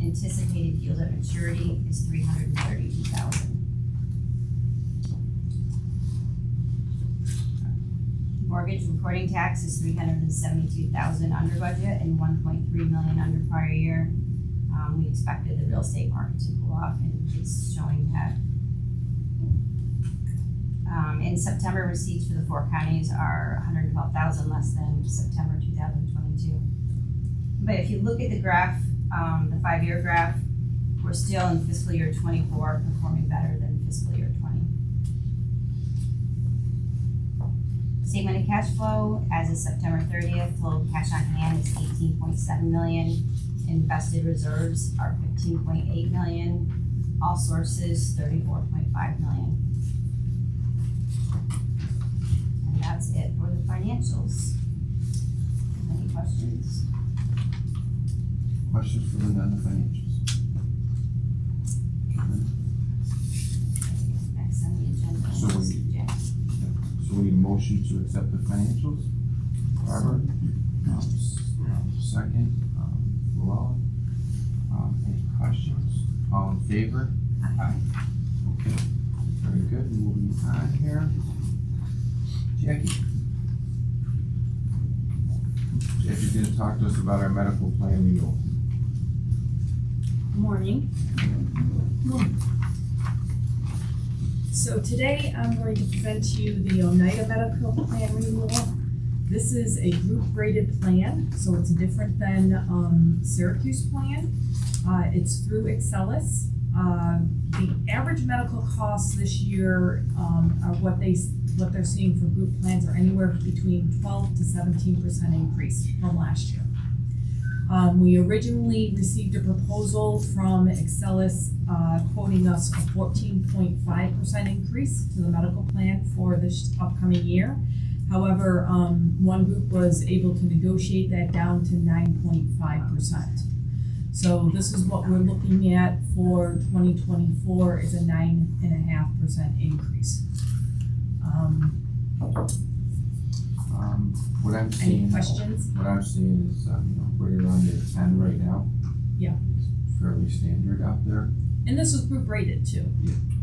anticipated yield at maturity is 332,000. Mortgage recording tax is 372,000 under budget and 1.3 million under prior year. We expected the real estate market to cool off, and it's showing that. In September, receipts for the 4 counties are 112,000 less than September 2022. But if you look at the graph, the 5-year graph, we're still in fiscal year 24 performing better than fiscal year 20. Statement of cash flow, as of September 30th, total cash on hand is 18.7 million. Invested reserves are 15.8 million. All sources, 34.5 million. And that's it for the financials. Any questions? Questions for Linda on the financials? Next on the agenda So is we- Jack. So we need a motion to accept the financials. Barbara? Second, Llewellyn. Any questions? All in favor? Aye. Okay, very good, moving on here. Jackie. Jackie's gonna talk to us about our medical plan renewal. Morning. So today I'm going to present to you the Oneida Medical Plan renewal. This is a group rated plan, so it's different than Syracuse plan. It's through Excelis. The average medical costs this year are what they're seeing for group plans are anywhere between 12 to 17% increase from last year. We originally received a proposal from Excelis quoting us a 14.5% increase to the medical plan for this upcoming year. However, one group was able to negotiate that down to 9.5%. So this is what we're looking at for 2024 is a 9.5% increase. What I'm seeing. Any questions? What I'm seeing is, right around the 10 right now. Yeah. It's fairly standard out there, And this is group rated too,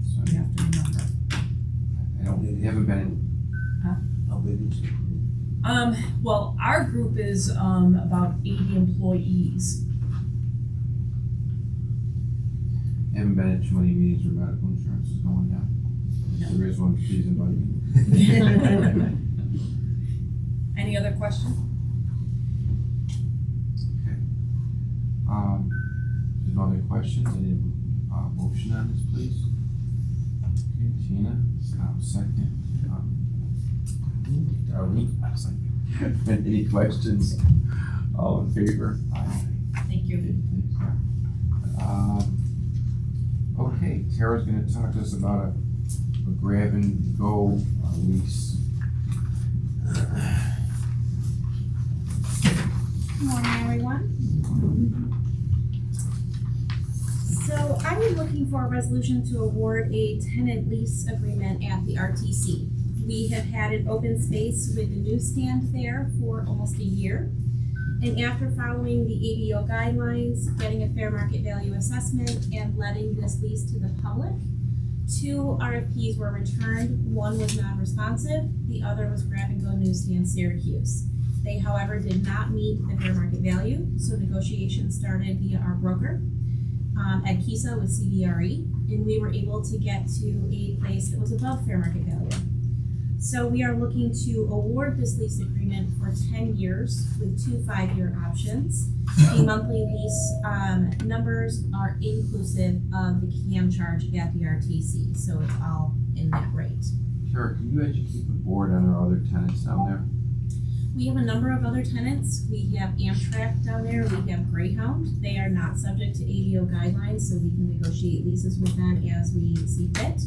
so you have to remember. they haven't been in. How big is it? Well, our group is about 80 employees. Haven't been in too many meetings where medical insurance is going down. If there is one, please invite me. Any other questions? There's no other questions, any, motion on this, please? Okay, Tina, second, Darlene, any questions? All in favor? Aye. Thank you. Okay, Tara's gonna talk to us about a grab and go lease. Good morning, everyone. So I am looking for a resolution to award a tenant lease agreement at the RTC. We have had an open space with a newsstand there for almost a year. And after following the ABO guidelines, getting a fair market value assessment, and letting this lease to the public, 2 RFPs were returned. One was non-responsive, the other was Grab and Go Newsstand Syracuse. They, however, did not meet the fair market value, so negotiations started via our broker, at Kisa with CBRE, and we were able to get to a place that was above fair market value. So we are looking to award this lease agreement for 10 years with 2 5-year options. The monthly lease numbers are inclusive of the CAM charge at the RTC, so it's all in that rate. Tara, can you educate the board on our other tenants down there? We have a number of other tenants. We have Amtrak down there, we have Greyhound. They are not subject to ADO guidelines, so we can negotiate leases with them as we see fit.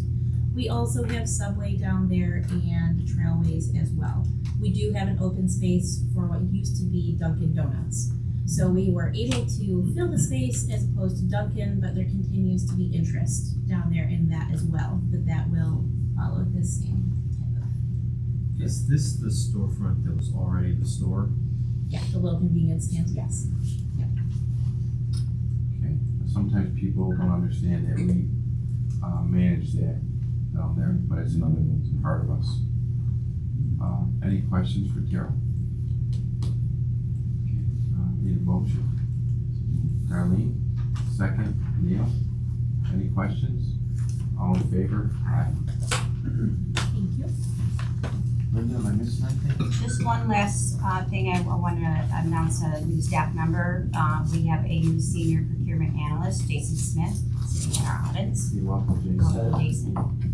We also have Subway down there and Trailways as well. We do have an open space for what used to be Dunkin' Donuts. So we were able to fill the space as opposed to Dunkin', but there continues to be interest down there in that as well. But that will follow this same type of, Is this the storefront that was already the store? yeah, the little convenience stands, yes. Okay, sometimes people don't understand that we, manage that down there, but it's another part of us. Any questions for Carol? Okay, need a motion? Darlene, second, Neil, any questions? All in favor? Aye. Thank you. Linda, am I missing anything? Just one last thing I want to announce a new staff member. We have a new senior procurement analyst, Jason Smith, sitting in our audience. You're welcome, Welcome, Jason. Jason.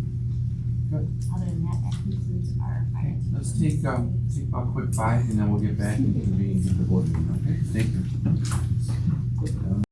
Good. Other than that, that concludes our finance. Let's take a quick 5 and then we'll get back and convene the board meeting, okay? Thank you.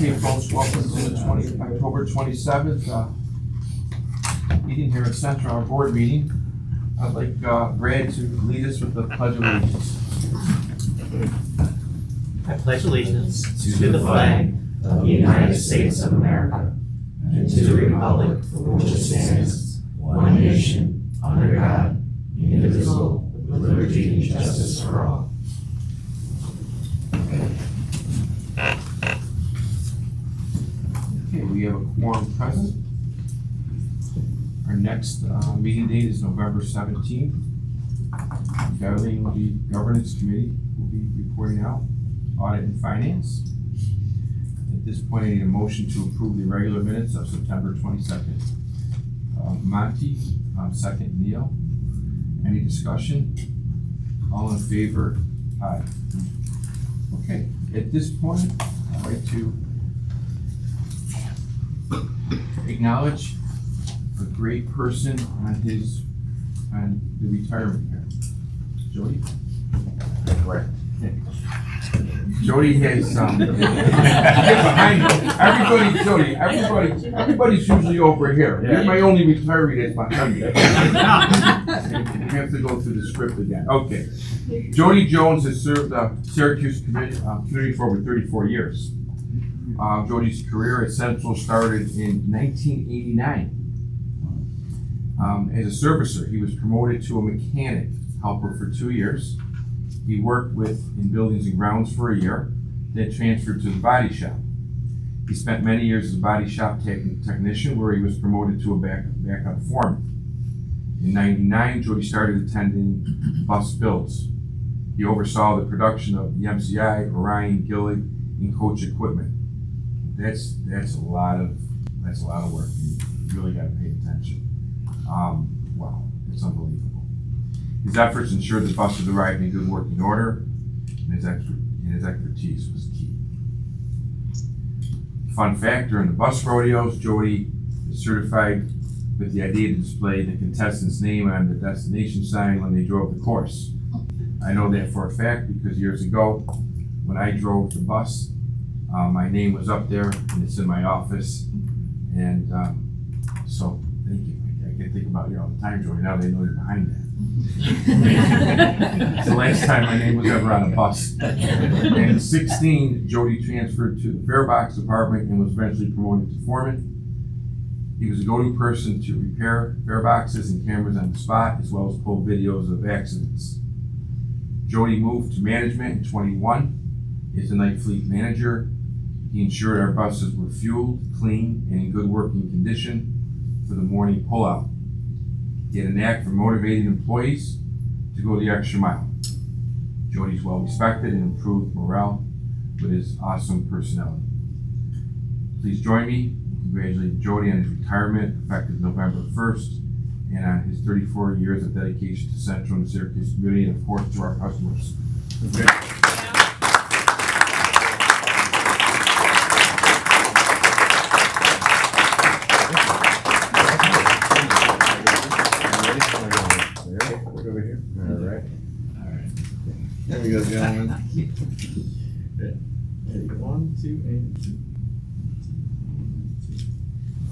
Okay, folks, welcome to the October 27th, meeting here at Central, our board meeting. I'd like Brad to lead us with the pledge of allegiance. I pledge allegiance to the flag of the United States of America and to the republic for which it stands, one nation, under God, indivisible, with liberty and justice for all. Okay, we have a quorum present. Our next meeting date is November 17th. The Governance Committee will be reporting out Audit and Finance. At this point, I need a motion to approve the regular minutes of September 22nd. Monty, second Neil. Any discussion? All in favor? Aye. Okay, at this point, I'd like to acknowledge a great person on the retirement here. Jody? Where? Jody has, get behind you. Everybody's usually over here. You're my only retiree that's behind you. You have to go through the script again. Okay. Jody Jones has served the Syracuse community for over 34 years. Jody's career at Central started in 1989. As a servicer, he was promoted to a mechanic helper for 2 years. He worked in buildings and grounds for a year, then transferred to the body shop. He spent many years as a body shop technician, where he was promoted to a backup foreman. In '99, Jody started attending bus builds. He oversaw the production of the MCI, Orion, Gillig, and Coach equipment. That's a lot of work. You really got to pay attention. Wow, it's unbelievable. His efforts ensured the buses arrived in good working order, and his expertise was key. Fun fact, during the bus rodeos, Jody is certified with the idea to display the contestant's name on the destination sign when they drove the course. I know that for a fact because years ago, when I drove the bus, my name was up there, and it's in my office, and so thank you. I can think about you all the time, Jody. Now they know you're behind that. It's the last time my name was ever on a bus. In '16, Jody transferred to the farebox department and was eventually promoted to foreman. He was a go-to person to repair fareboxes and cameras on the spot, as well as pull videos of accidents. Jody moved to management in '21 as the night fleet manager. He ensured our buses were fueled, clean, and in good working condition for the morning pullout. He had a knack for motivating employees to go the extra mile. Jody's well respected and improved morale with his awesome personality. Please join me in congratulating Jody on his retirement effective November 1st and on his 34 years of dedication to Central and the Syracuse community, and of course to our customers. There we go, gentlemen. Ready? 1, 2, and 2.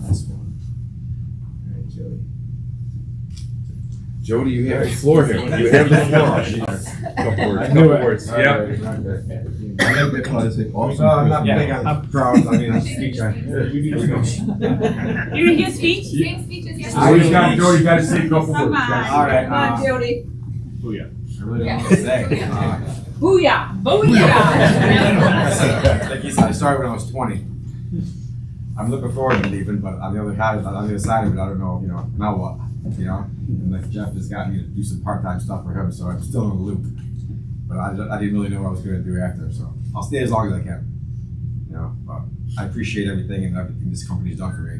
Last one. All right, Jody. Jody, you have the floor here. You have the floor. Couple words. Yeah. I'm not big on crowds, I mean, speech. You're gonna give speech? Same speech as Jody, yesterday. Jody, got to say a couple Come words. on. All right, Come on, Jody. I really don't know what to say. Booyah, booyah. Like you said, I started when I was 20. I'm looking forward to leaving, but on the other side of it, I don't know, now what, And like Jeff has got me to do some part-time stuff for him, so I'm still in the loop. But I didn't really know what I was gonna do after, so I'll stay as long as I can. But I appreciate everything and everything this company's done for me.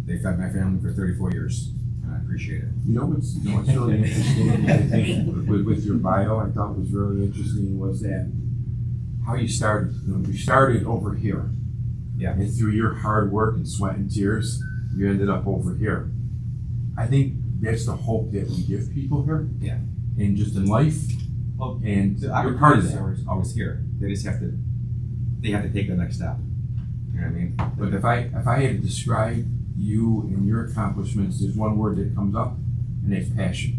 They fed my family for 34 years, and I appreciate it. What's really interesting, I think, with your bio, I thought was really interesting was that how you started. You started over here. Yeah. And through your hard work and sweat and tears, you ended up over here. I think that's the hope that we give people here. Yeah. And just in life. Well, And I you're part of was that. always here. They have to take the next step. You know what I mean? But if I had to describe you and your accomplishments, there's one word that comes up, and it's passion.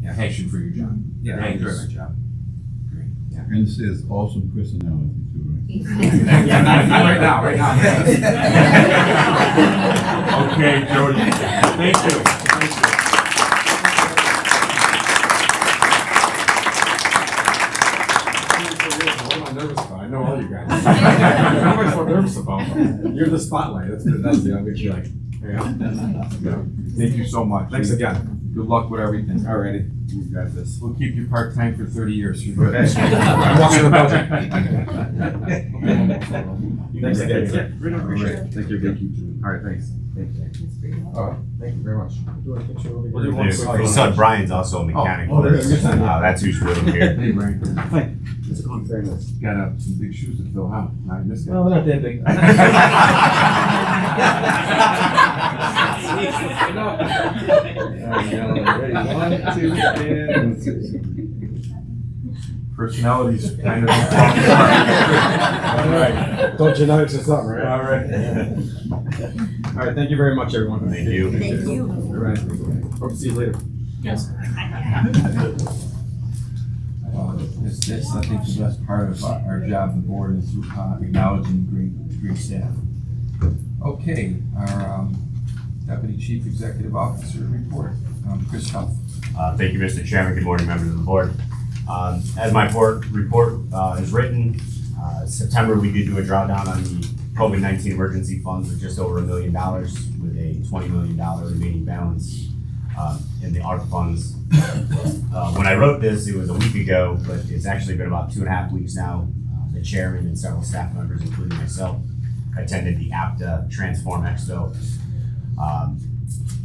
Yeah. Passion for your job. Yeah, I enjoy my job. And it says awesome personality too, right? Yeah, not right now, right now. Okay, Jody. Thank you. What am I nervous about? I know all you guys. What am I so nervous about? You're the spotlight. That's what it does. I'll make you like, yeah. Thank you so much. Thanks again. Good luck with everything. Alrighty, you got this. We'll keep you part-time for 30 years. You're good. Okay. I'm watching the budget. Thanks again. Appreciate it. Thank you. Thank you. All right, thanks. Thank you. All right, thank you very much. We'll do one quick His son Brian's also a mechanic. Oh, there it is. That's who's with him here. Hey, Brian. It's going very nice. Got some big shoes to fill, huh? Not this guy. Well, they're not that big. Personalities kind of. All right. Don't genetics or something, right? All right. All right, thank you very much, everyone. Thank you. Thank you. All right. Hope to see you later. This, I think, the best part of our job, the board, is acknowledging great staff. Okay, our Deputy Chief Executive Officer report, Chris Huff. Thank you, Mr. Chairman. Good morning, members of the board. As my report is written, September we did do a drawdown on the COVID-19 emergency funds of just over $1 million with a $20 million remaining balance in the ARP funds. When I wrote this, it was a week ago, but it's actually been about 2.5 weeks now. The chairman and several staff members, including myself, attended the APTA Transform Expo,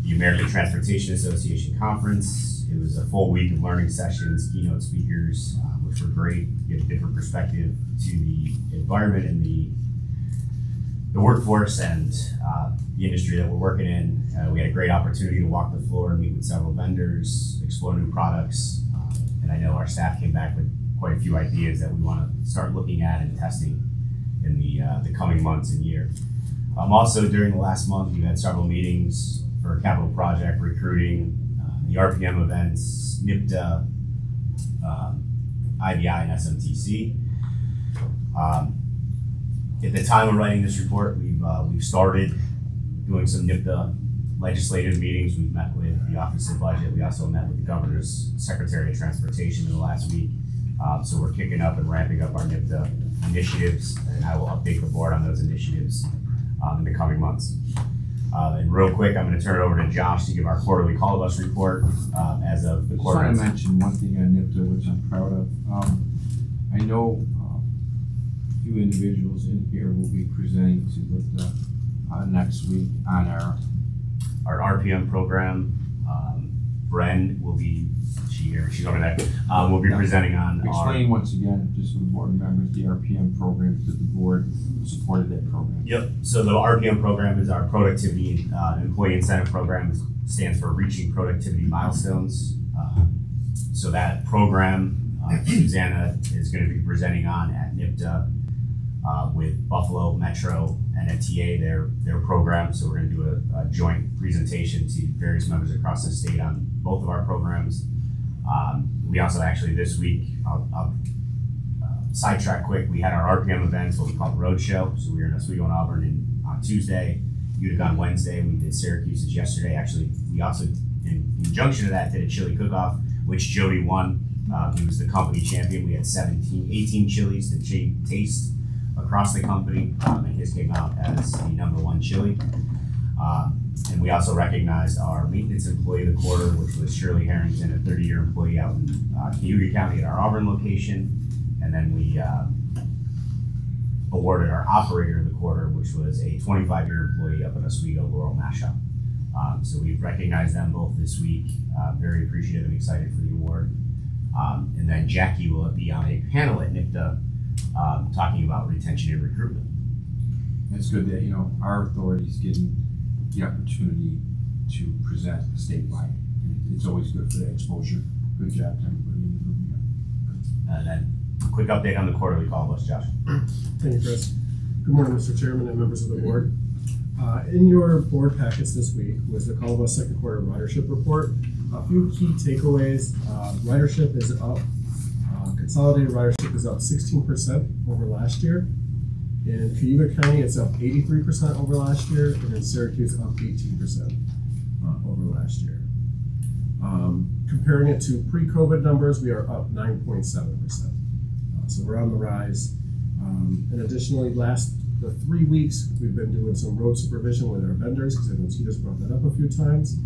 the American Transportation Association Conference. It was a full week of learning sessions, keynote speakers, which were great, give a different perspective to the environment and the workforce and the industry that we're working in. We had a great opportunity to walk the floor and meet with several vendors, explore new products, and I know our staff came back with quite a few ideas that we want to start looking at and testing in the coming months and year. Also, during the last month, we've had several meetings for capital project recruiting, the RPM events, NIPTA, IBI, and SMTC. At the time of writing this report, we've started doing some NIPTA legislative meetings. We've met with the Office of Budget. We also met with the Governor's Secretary of Transportation in the last week. So we're kicking up and ramping up our NIPTA initiatives, and I will update the board on those initiatives in the coming months. And real quick, I'm going to turn it over to Josh to give our quarterly call of us report as of the Just quarter. want to mention one thing on NIPTA, which I'm proud of. I know a few individuals in here will be presenting to NIPTA next week on our RPM program. Bren will be, she's over there, will be presenting on Explain once again, just for the board members, the RPM program, because the board supported that program. Yep, so the RPM program is our productivity employee incentive program. It stands for Reaching Productivity Milestones. So that program, Susanna is going to be presenting on at NIPTA with Buffalo Metro and FTA, their program. So we're going to do a joint presentation to various members across the state on both of our programs. We also actually this week, I'll sidetrack quick, we had our RPM events, what we call the Road Show. So we were in Oswego and Auburn on Tuesday, Utica on Wednesday, we did Syracuse yesterday. Actually, we also, in conjunction to that, did a chili cook-off, which Jody won. He was the company champion. We had 18 chilies to taste across the company, and his came out as the #1 chili. And we also recognized our maintenance employee of the quarter, which was Shirley Harrington, a 30-year employee out in Cayuga County at our Auburn location. And then we awarded our operator of the quarter, which was a 25-year employee up in Oswego, Laurel Mashup. So we've recognized them both this week. Very appreciative and excited for the award. And then Jackie will be on a panel at NIPTA talking about retention and recruitment. It's good that, our authority is getting the opportunity to present statewide. It's always good for that exposure. Good job to everybody in the room here. And then quick update on the quarterly call list, Josh. Thank you, Chris. Good morning, Mr. Chairman and members of the board. In your board packets this week was the Call of Us second quarter ridership report. A few key takeaways. Ridership is up. Consolidated ridership is up 16% over last year. In Cayuga County, it's up 83% over last year, and in Syracuse, up 18% over last year. Comparing it to pre-COVID numbers, we are up 9.7%. So we're on the rise. And additionally, the 3 weeks, we've been doing some road supervision with our vendors, because I know Tita's brought that up a few times.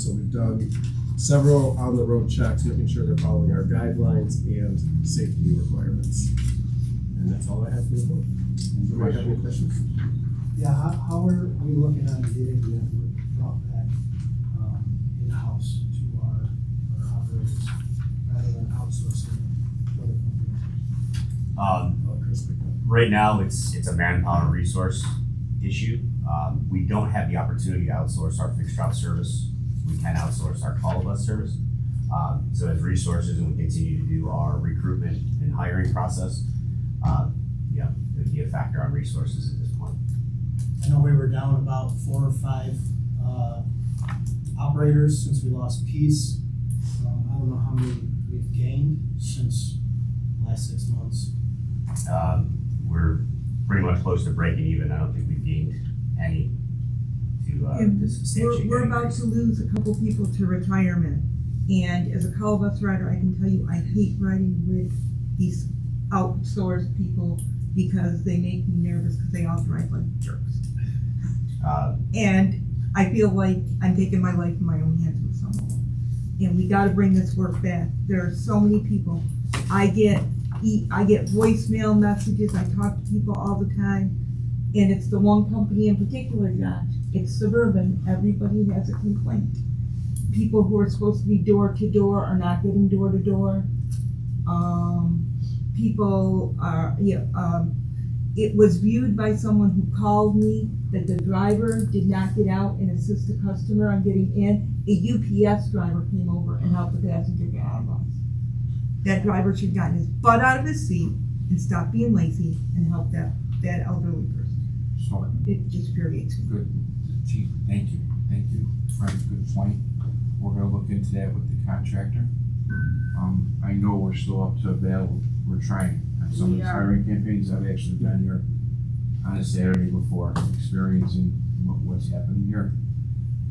So we've done several on-the-road checks, making sure they're following our guidelines and safety requirements. And that's all I have for the board. Anybody have any questions? Yeah, how are we looking at getting the network brought back in-house to our operators rather than outsourcing to other companies? Right now, it's a manpower resource issue. We don't have the opportunity to outsource our fixed route service. We can outsource our call bus service. So as resources, and we continue to do our recruitment and hiring process, yeah, it would be a factor on resources at this point. I know we were down about 4 or 5 operators since we lost Peace. I don't know how many we've gained since the last 6 months. We're pretty much close to breaking even. I don't think we've gained any to substantiate. We're about to lose a couple people to retirement. And as a call bus rider, I can tell you, I hate riding with these outsourced people because they make me nervous because they all drive like jerks. And I feel like I'm taking my life in my own hands with some of them. And we gotta bring this work back. There are so many people. I get voicemail messages, I talk to people all the time, and it's the one company in particular, Josh. It's Suburban. Everybody has a complaint. People who are supposed to be door to door are not getting door to door. People are, it was viewed by someone who called me that the driver did not get out and assist the customer on getting in. A UPS driver came over and helped the passenger get out of the bus. That driver should have gotten his butt out of his seat and stopped being lazy and help that elderly person. So It just infuriates me. good, Chief, thank you, Frank, good point. We're gonna look into that with the contractor. I know we're still up to battle, we're trying on some of these hiring campaigns. I've actually been here on a Saturday before, experiencing what's happening here.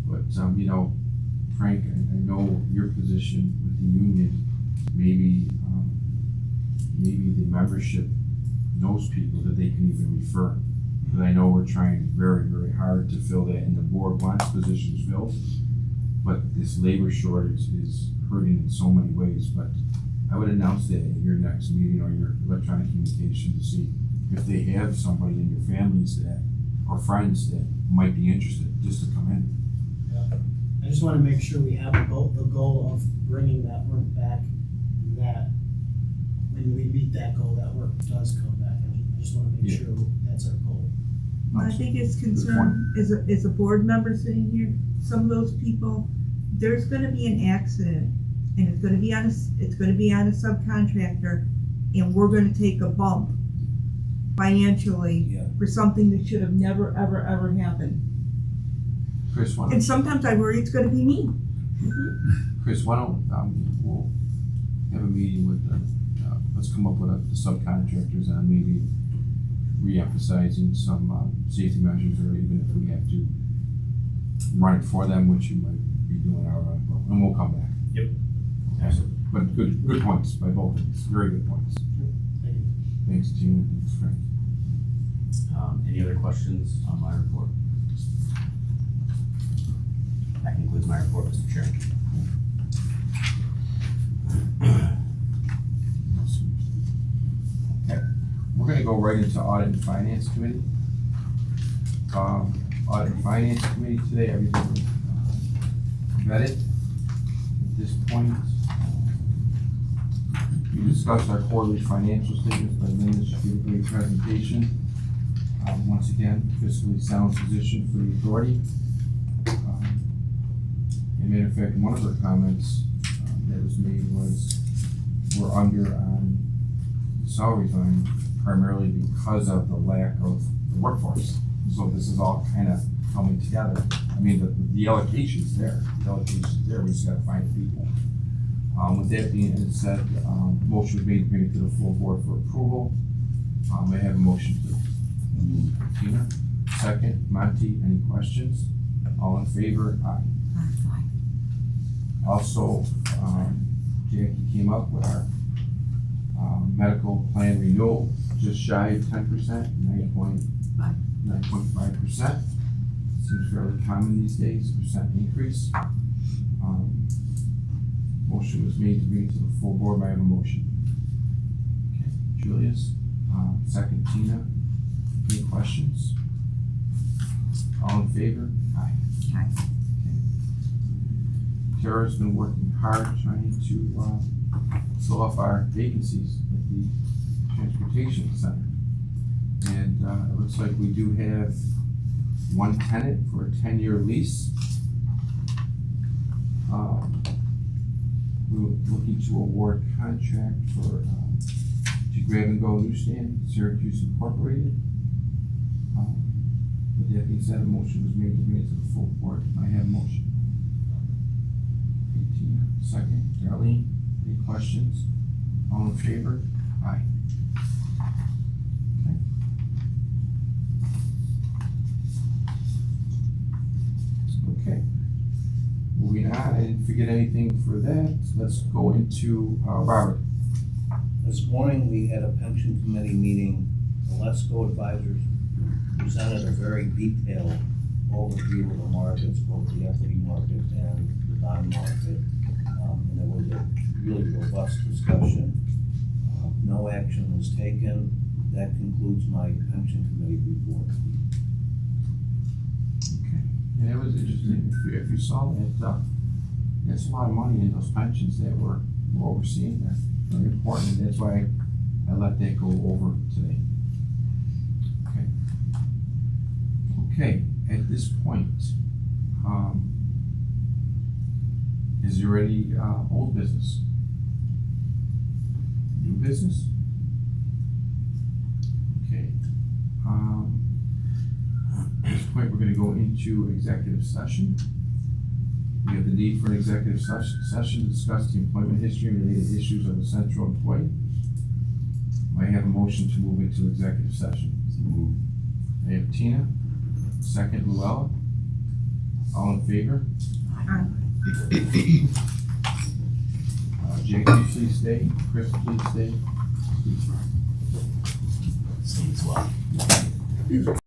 But, Frank, I know your position with the union, maybe the membership knows people that they can even refer. But I know we're trying very, very hard to fill that, and the board wants positions filled. But this labor shortage is hurting in so many ways. But I would announce that at your next meeting or your electronic communication to see if they have somebody in your families or friends that might be interested, just to come in. Yeah. I just want to make sure we have the goal of bringing that work back, that when we meet that goal, that work does come back. I just want to make sure that's our goal. My biggest concern is a board member sitting here, some of those people, there's gonna be an accident, and it's gonna be on a subcontractor, and we're gonna take a bump financially for something that should have never, ever, ever happened. Chris, why don't, And sometimes I worry it's gonna be me. we'll have a meeting with let's come up with the subcontractors and maybe re-emphasizing some safety measures, or even if we have to run it for them, which you might be doing and we'll come back. Yep. Okay. But good points by both of us, very good points. Thank you. Thanks, Gina, thanks, Frank. Any other questions on my report? That concludes my report, Mr. Chairman. Okay, we're gonna go right into Audit and Finance Committee. Audit and Finance Committee today, everything was vetted at this point. We discussed our quarterly financial statements, but Linda should give a great presentation. Once again, fiscally sound position for the authority. As a matter of fact, one of her comments that was made was we're under on the salary line primarily because of the lack of the workforce. So this is all kind of coming together. I mean, the allocation's there, we just gotta find people. With that being said, motion was made to bring it to the full board for approval. May I have a motion, please? Tina, second. Monty, any questions? All in favor? Aye. Also, Jackie came up with our medical plan renewal, just shy of 10%, 9.5%. Seems fairly common these days, percent increase. Motion was made to bring it to the full board. May I have a motion? Okay, Julius, second. Tina, any questions? All in favor? Aye. Aye. Tara's been working hard trying to fill up our vacancies at the transportation center. And it looks like we do have one tenant for a 10-year lease. We were looking to award contract for to Grab and Go Newsstand, Syracuse Incorporated. With that being said, a motion was made to bring it to the full board. I have a motion. Tina, second. Darlene, any questions? All in favor? Aye. Okay. Moving on, I didn't forget anything for that. Let's go into, Robert. This morning, we had a pension committee meeting. The Let's Go advisors presented a very detailed overview of the markets, both the equity market and the bond market. And it was a really robust discussion. No action was taken. That concludes my pension committee report. Okay. And it was interesting, if you saw that, there's a lot of money in those pensions that we're overseeing there. Very important, and that's why I let that go over today. Okay. Okay, at this point, is there any old business? New business? Okay. At this point, we're gonna go into executive session. We have the need for an executive session to discuss the employment history and related issues of a central employee. May I have a motion to move into executive session? I have Tina, second. Luella. All in favor? Jake, please stay. Chris, please stay. Stay as well.